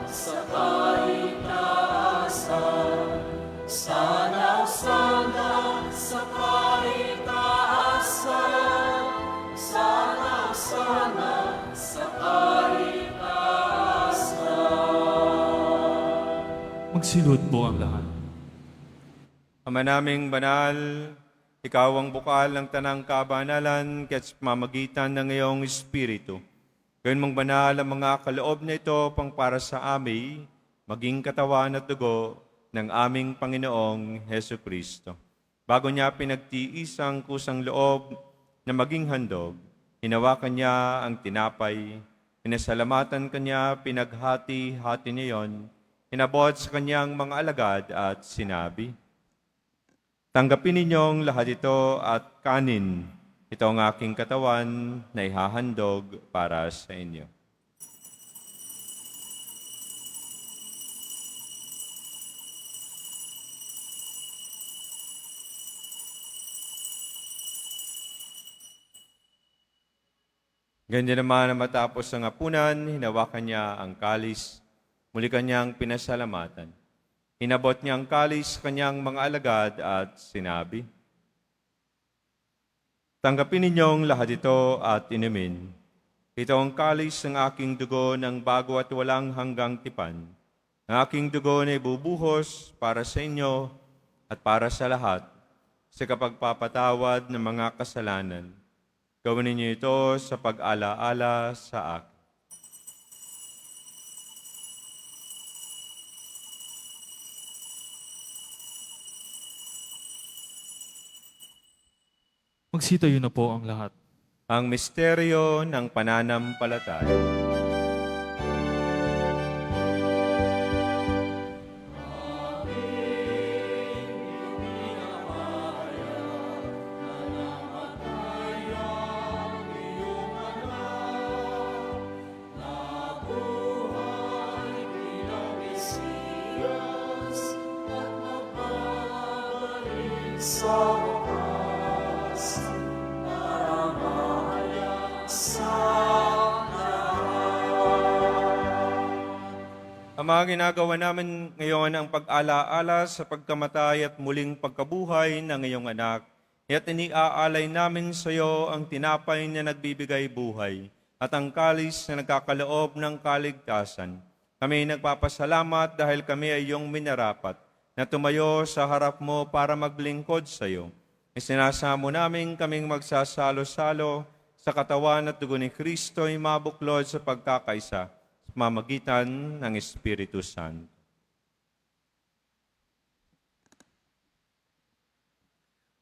sa kaitaasan, sana sa kaitaasan, sana sa kaitaasan. Magsilod po ang lahat. Ama naming banal, ikaw ang bukal ng tanang kabanalan kahit sa pamamagitan ng iyong Espiritu. Gawin mong banal ang mga kaloob na ito pang para sa amin, maging katawan at dugo ng aming Panginoong Heso Kristo. Bago niya pinagtiis ang kusang loob na maging handog, hinawakan niya ang tinapay, pinasalamatan kanya, pinaghati-hati niya yon, hinabot sa kanyang mga alagad at sinabi, "Tanggapin ninyong lahat ito at kanin. Ito ang aking katawan na ihahandog para sa inyo." Ganyan naman na matapos ang hapunan, hinawakan niya ang kalis, muli kanyang pinasalamatan. Inabot niya ang kalis sa kanyang mga alagad at sinabi, "Tanggapin ninyong lahat ito at inumin. Ito ang kalis ng aking dugo ng bago at walang hanggang tipan. Ang aking dugo na ibubuhos para sa inyo at para sa lahat sa kapagpapatawad ng mga kasalanan. Gawin ninyo ito sa pag-alaala sa akin." Magsitayo na po ang lahat. Ang misteryo ng pananampalataya. Sa wakas, naramaya sa Ang mga ginagawa namin ngayon ang pag-alaala sa pagkamatay at muling pagkabuhay ng iyong anak. At iniaalay namin sa iyo ang tinapay na nagbibigay buhay at ang kalis na nagkakaloob ng kaligtasan. Kami nagpapasalamat dahil kami ay iyong minarapat na tumayo sa harap mo para maglingkod sa iyo. Isinasamo namin kaming magsasalo-salo sa katawan at dugo ni Kristo ay mabuklod sa pagkakaisa sa mamagitan ng Espiritu Santo.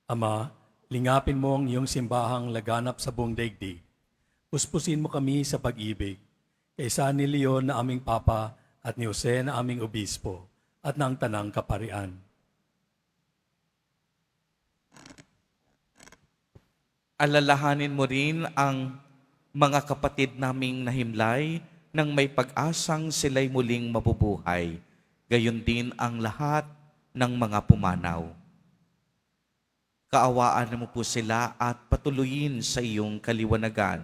Ama, lingapin mo ang iyong simbahang laganap sa buong daigdig. Puspusin mo kami sa pag-ibig. Kaysa ni Leon na aming Papa at ni Jose na aming Obispo at ng Tanang Kaparian. Alalahanin mo rin ang mga kapatid naming nahimlay nang may pag-asang sila'y muling mabubuhay. Gayon din ang lahat ng mga pumanaw. Kaawaan mo po sila at patuloyin sa iyong kaliwanagan.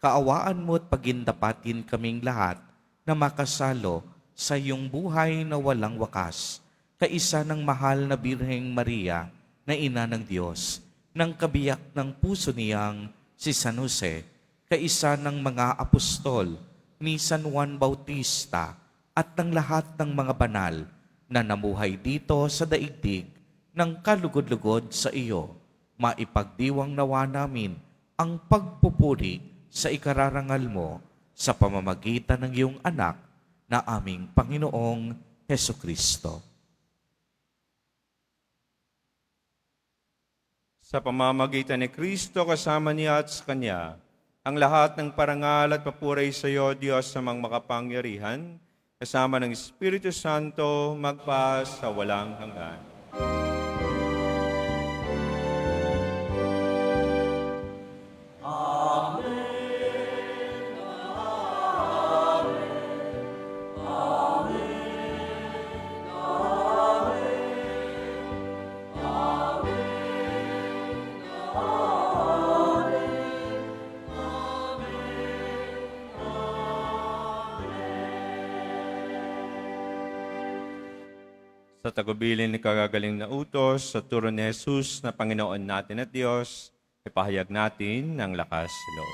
Kaawaan mo at pagindapatin kaming lahat na makasalo sa iyong buhay na walang wakas. Kaisa ng mahal na Birheng Maria na Ina ng Diyos, ng kabiyak ng puso niyang si San Jose, kaisa ng mga apostol ni San Juan Bautista at ng lahat ng mga banal na namuhay dito sa daigdig ng kalugod-lugod sa iyo. Maipagdiwang nawa namin ang pagpupuri sa ikararangal mo sa pamamagitan ng iyong anak na aming Panginoong Hesukristo. Sa pamamagitan ni Kristo kasama niya at sa Kanya, ang lahat ng parangal at papuri sa iyo, Diyos sa mga makapangyarihan, kasama ng Espiritu Santo, magpa sa walang hanggan. Sa tagubilin ni kagagaling na utos, sa turo ni Jesus na Panginoon natin at Diyos, ipahayag natin ng lakas loob.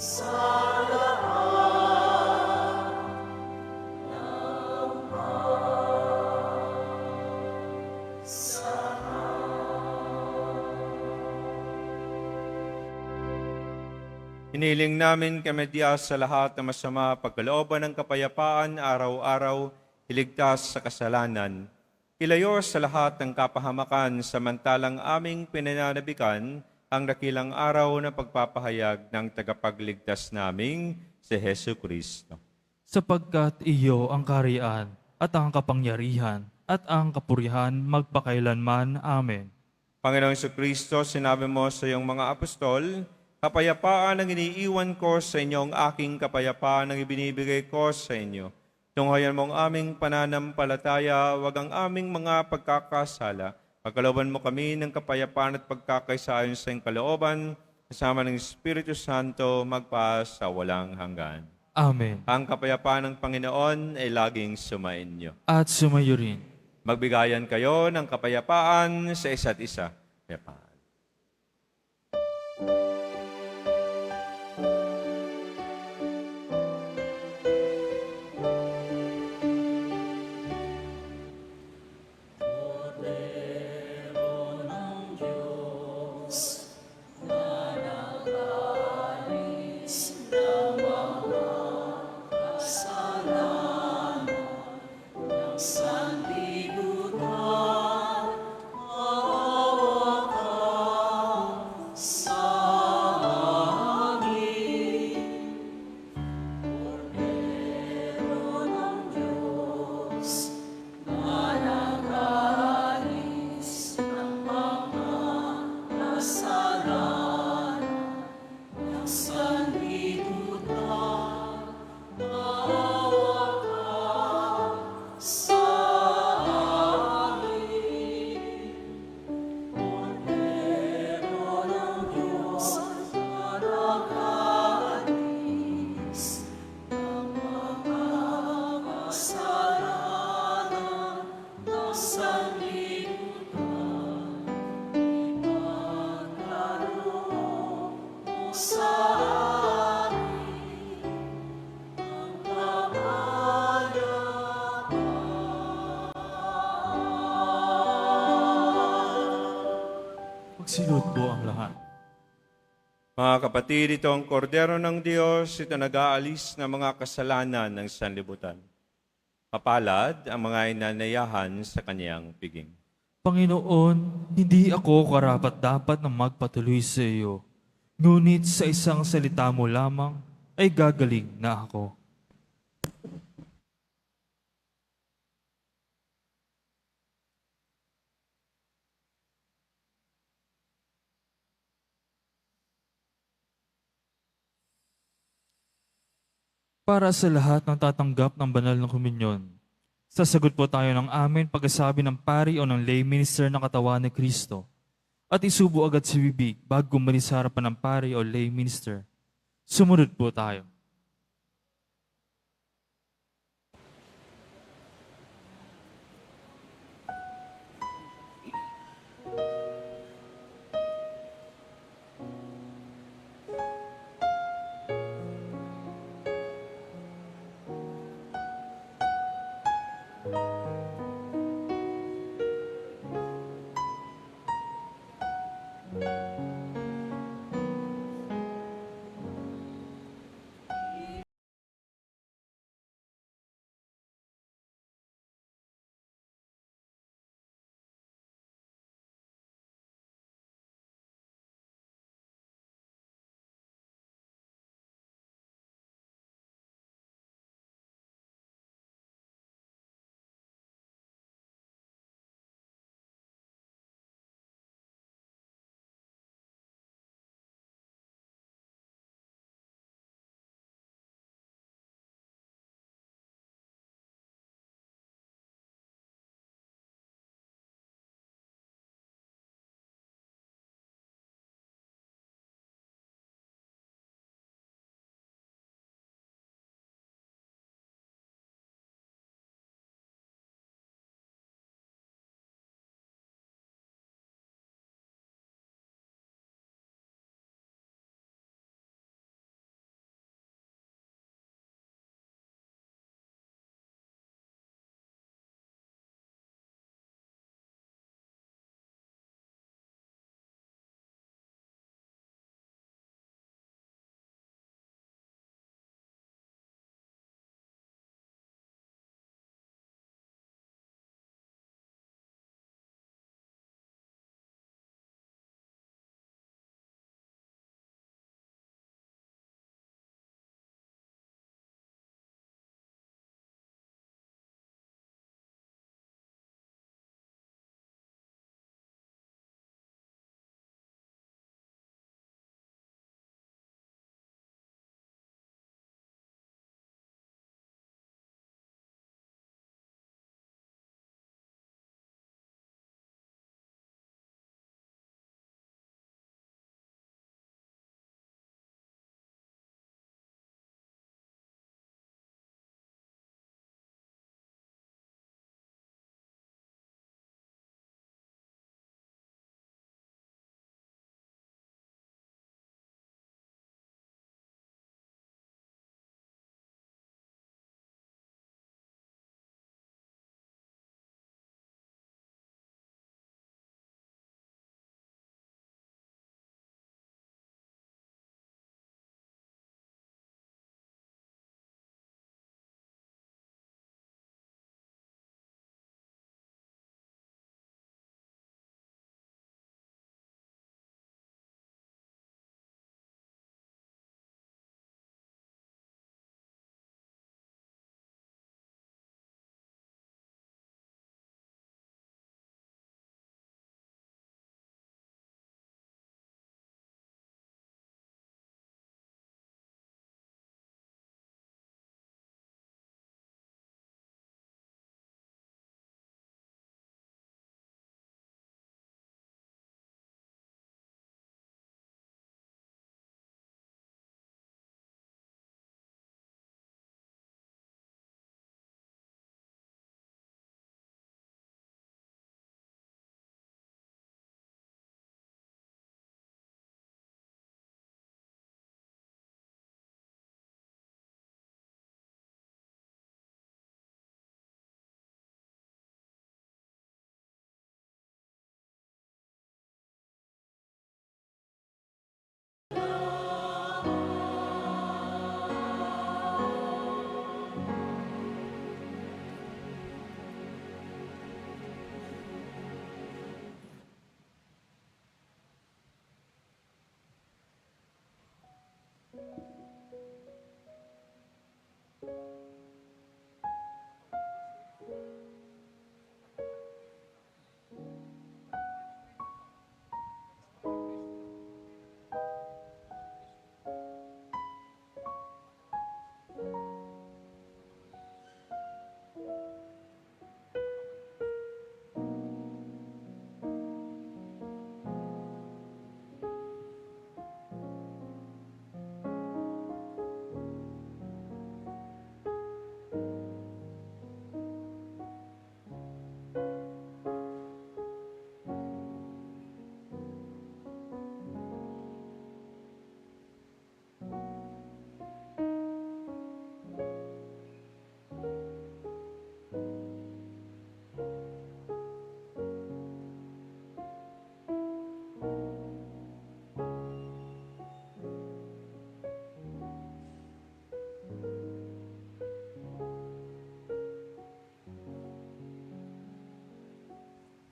Hiniling namin kami Diyos sa lahat ng masama, pagkalooban ng kapayapaan, araw-araw, iligtas sa kasalanan. Ilayo sa lahat ng kapahamakan, samantalang aming pinananabikan ang dakilang araw na pagpapahayag ng tagapagligtas naming si Hesu Kristo. Sapagkat iyo ang kaharian at ang kapangyarihan at ang kapurihan magpakailanman. Amen. Panginoong Kristo, sinabi mo sa iyong mga apostol, kapayapaan ang iniiwan ko sa inyo, ang aking kapayapaan ang ibinibigay ko sa inyo. Tunghayan mo ang aming pananampalataya, wag ang aming mga pagkakasala. Pagkalooban mo kami ng kapayapaan at pagkakaisayon sa iyong kalooban, kasama ng Espiritu Santo, magpa sa walang hanggan. Amen. Ang kapayapaan ng Panginoon ay laging sumainyo. At sumayo rin. Magbigayan kayo ng kapayapaan sa isa't isa. Kapayapaan. Magsilot po ang lahat. Mga kapatid, ito ang kordero ng Diyos, ito nag-aalis ng mga kasalanan ng sanlibutan. Mapalad ang mga inanayahan sa kanyang piging. Panginoon, hindi ako karapat-dapat na magpatuloy sa iyo. Ngunit sa isang salita mo lamang ay gagaling na ako. Para sa lahat ng tatanggap ng banal na komunyon, sasagot po tayo ng amen pagkasabi ng pari o ng lay minister ng katawan ni Kristo. At isubo agad si bibig bago gumaling sa harapan ng pari o lay minister. Sumunod po tayo.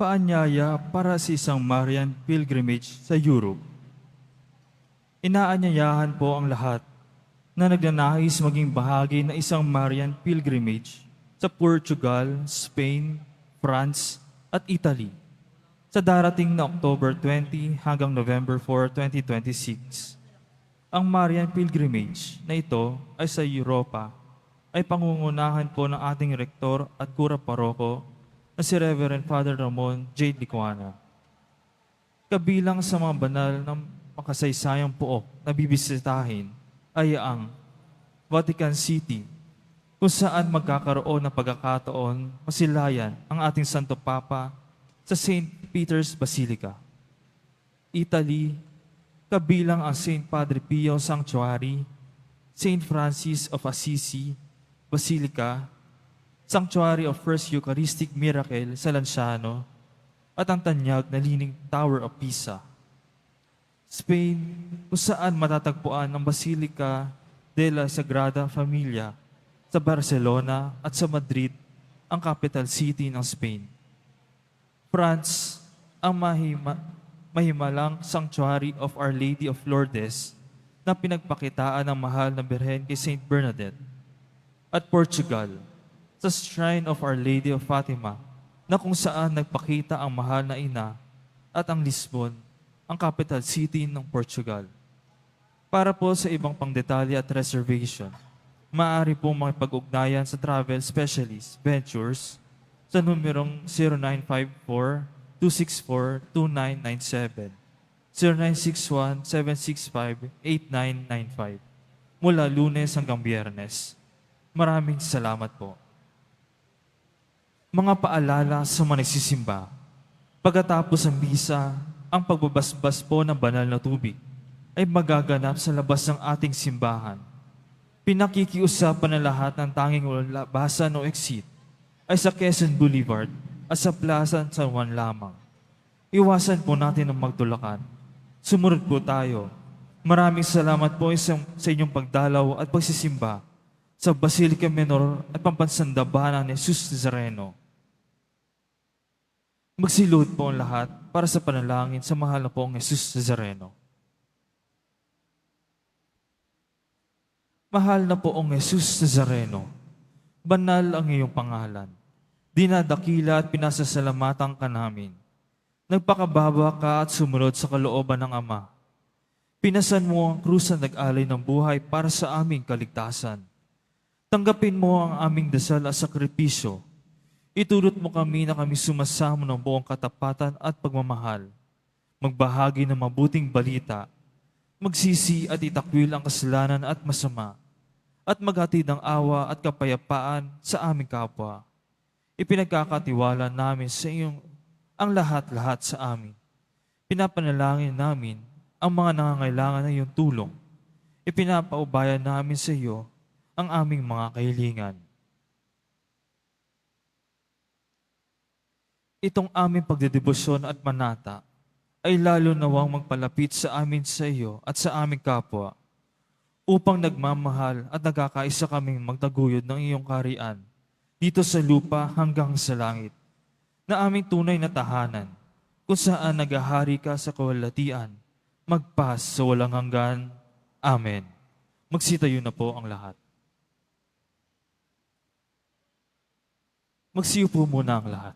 paanyaya para sa isang Marian pilgrimage sa Europe. Inaanyayahan po ang lahat na nagnanais maging bahagi ng isang Marian pilgrimage sa Portugal, Spain, France at Italy sa darating na October 20 hanggang November 4, 2026. Ang Marian pilgrimage na ito ay sa Europa ay pangungunahan po ng ating rektor at kura paroko na si Reverend Father Ramon J. Licuana. Kabilang sa mga banal ng makasaysayang pook na bibisitahin ay ang Vatican City, kung saan magkakaroon ng pagkakataon masilayan ang ating Santo Papa sa St. Peter's Basilica. Italy, kabilang ang St. Padre Pio Sanctuary, St. Francis of Assisi Basilica, Sanctuary of First Eucharistic Miracle sa Lanciano, at ang tanyag na Leaning Tower of Pisa. Spain, kung saan matatagpuan ang Basilica de la Sagrada Familia sa Barcelona at sa Madrid, ang capital city ng Spain. France, ang mahimalang Sanctuary of Our Lady of Lourdes na pinagpakitaan ng mahal na Birhen kay Saint Bernadette. At Portugal, sa Shrine of Our Lady of Fatima na kung saan nagpakita ang mahal na ina, at ang Lisbon, ang capital city ng Portugal. Para po sa ibang pangdetalye at reservation, maaari po makipag-ugnayan sa Travel Specialist Ventures sa numerong 0954-264-2997, 0961-765-8995, mula Lunes hanggang Biyernes. Maraming salamat po. Mga paalala sa mga nagsisimba. Pagkatapos ng misa, ang pagbabasbas po ng banal na tubig ay magaganap sa labas ng ating simbahan. Pinakikiusapan ng lahat ng tanging labasan o exit ay sa Quezon Boulevard at sa Plaza San Juan lamang. Iwasan po natin ang magtulakan. Sumunod po tayo. Maraming salamat po sa inyong pagdalaw at pagsisimba sa Basilica Menor at Pampansandabanan ni Jesus Nazareno. Magsilod po ang lahat para sa panalangin sa mahal na poong Jesus Nazareno. Mahal na poong Jesus Nazareno, banal ang iyong pangalan. Dinadakila at pinasasalamatan ka namin. Nagpakababa ka at sumunod sa kalooban ng Ama. Pinasan mo ang krus na nag-alay ng buhay para sa aming kaligtasan. Tanggapin mo ang aming dasal at sakripisyo. Itulot mo kami na kami sumasamo ng buong katapatan at pagmamahal. Magbahagi ng mabuting balita. Magsisi at itakwil ang kasalanan at masama. At maghatid ng awa at kapayapaan sa aming kapwa. Ipinagkakatiwala namin sa iyong ang lahat-lahat sa amin. Pinapanalangin namin ang mga nangangailangan ng iyong tulong. Ipinapaubayan namin sa iyo ang aming mga kahilingan. Itong aming pagdedebosyon at manata ay lalo nawang magpalapit sa amin sa iyo at sa aming kapwa upang nagmamahal at nagkakaisa kaming magtaguyod ng iyong kaharian dito sa lupa hanggang sa langit, na aming tunay na tahanan, kung saan naghahari ka sa kawalatian, magpas sa walang hanggan. Amen. Magsitayo na po ang lahat. Magsiupo muna ang lahat.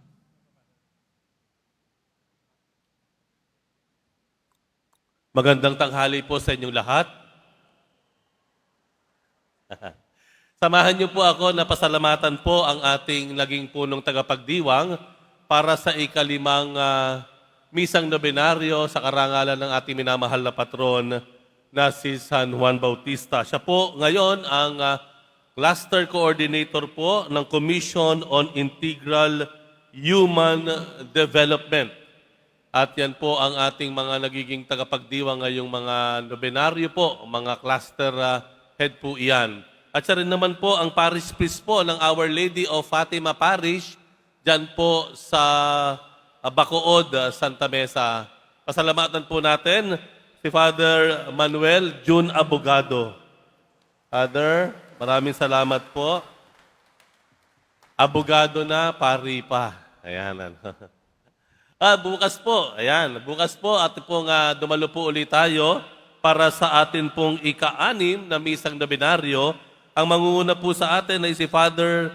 Magandang tanghali po sa inyong lahat. Samahan niyo po ako na pasalamatan po ang ating naging punong tagapagdiwang para sa ikalimang misang nobenaryo sa karangalan ng ating minamahal na patron na si San Juan Bautista. Siya po ngayon ang cluster coordinator po ng Commission on Integral Human Development. At yan po ang ating mga nagiging tagapagdiwang ngayong mga nobenaryo po, mga cluster head po iyan. At siya rin naman po ang parish priest po ng Our Lady of Fatima Parish, dyan po sa Bacood, Santa Mesa. Pasalamatan po natin si Father Manuel June Abogado. Father, maraming salamat po. Abogado na, pari pa. Ayan. Bukas po. Ayan, bukas po at pong dumalo po ulit tayo para sa atin pong ika-6 na misang nobinaryo. Ang mangunguna po sa atin ay si Father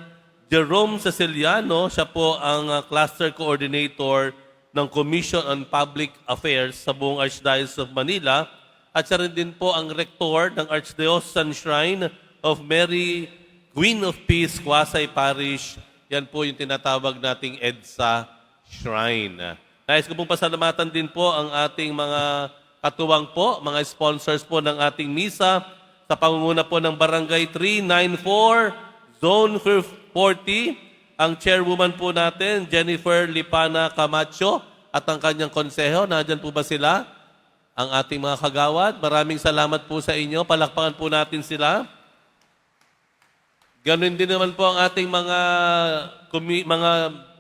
Jerome Ceciliano. Siya po ang cluster coordinator ng Commission on Public Affairs sa buong Archdiocese of Manila. At siya rin din po ang rector ng Archdiocesan Shrine of Mary, Queen of Peace, Quasay Parish. Yan po yung tinatawag nating EDSA Shrine. Nais ko pong pasalamatan din po ang ating mga katuwang po, mga sponsors po ng ating misa sa pangunguna po ng Barangay 394, Zone 40, ang chairwoman po natin, Jennifer Lipana Camacho, at ang kanyang konseho. Nandyan po ba sila? Ang ating mga kagawad. Maraming salamat po sa inyo. Palakpakan po natin sila. Ganun din naman po ang ating mga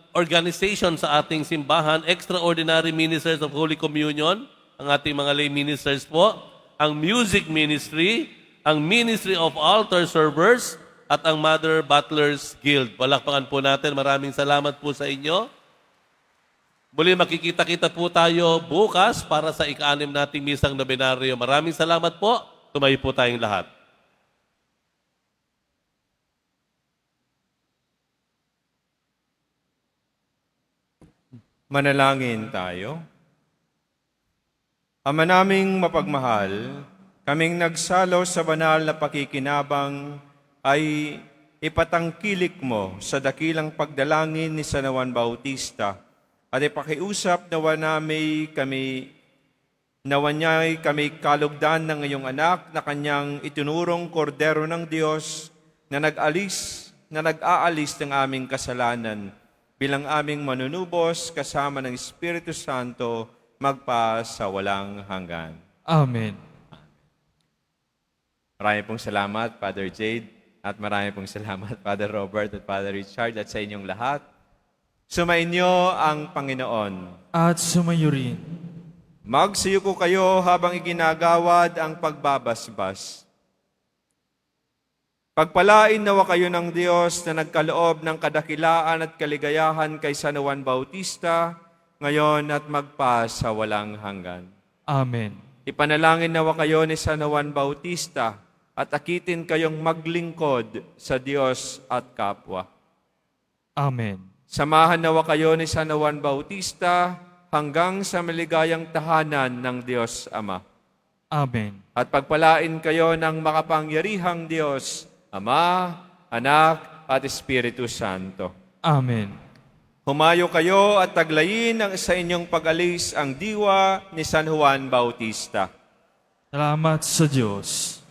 organization sa ating simbahan, Extraordinary Ministers of Holy Communion, ang ating mga lay ministers po, ang Music Ministry, ang Ministry of Altar Servers, at ang Mother Butlers Guild. Palakpakan po natin. Maraming salamat po sa inyo. Muli makikita-kita po tayo bukas para sa ika-6 nating misang nobinaryo. Maraming salamat po. Tumayo po tayong lahat. Manalangin tayo. Ama naming mapagmahal, kaming nagsalo sa banal na pakikinabang ay ipatangkilik mo sa dakilang pagdalangin ni San Juan Bautista at ipakiusap nawanyay kami kalugdan ng iyong anak na kanyang itinurong kordero ng Diyos na nag-aalis ng aming kasalanan bilang aming manunubos kasama ng Espiritu Santo magpa sa walang hanggan. Amen. Marami pong salamat, Father Jade, at marami pong salamat, Father Robert at Father Richard, at sa inyong lahat. Sumainyo ang Panginoon. At sumayo rin. Magsiyuko kayo habang iginagawad ang pagbabasbas. Pagpalain nawa kayo ng Diyos na nagkaloob ng kadakilaan at kaligayahan kay San Juan Bautista, ngayon at magpa sa walang hanggan. Amen. Ipanalangin nawa kayo ni San Juan Bautista at akitin kayong maglingkod sa Diyos at kapwa. Amen. Samahan nawa kayo ni San Juan Bautista hanggang sa maligayang tahanan ng Diyos Ama. Amen. At pagpalain kayo ng makapangyarihang Diyos, Ama, Anak, at Espiritu Santo. Amen. Humayo kayo at taglayin sa inyong pag-alis ang diwa ni San Juan Bautista. Salamat sa Diyos.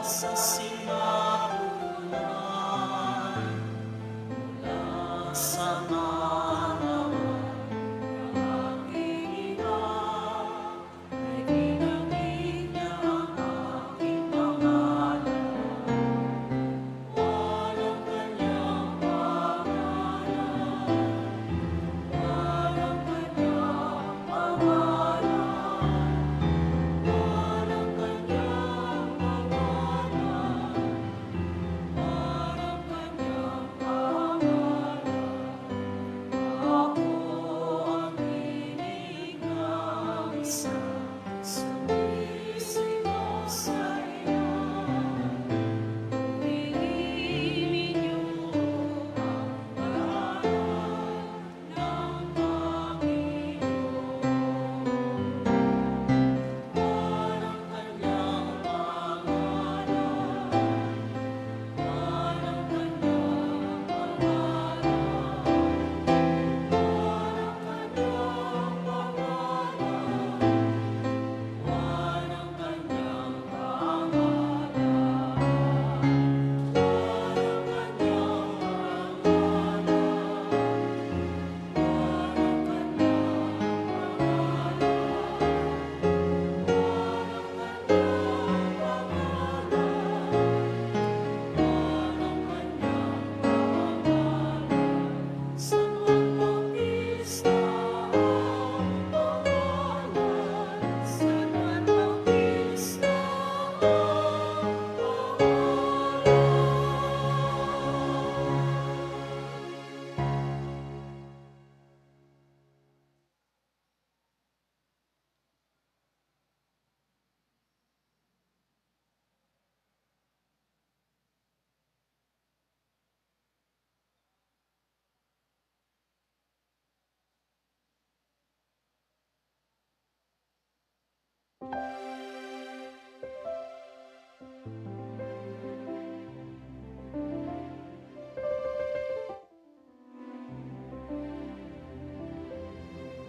sa sinapunan, mula sa manawan, ang aking ina, ay ginamit niya ang aking pangalan. Walang kanyang pangalan, walang kanyang pangalan, walang kanyang pangalan. Amen.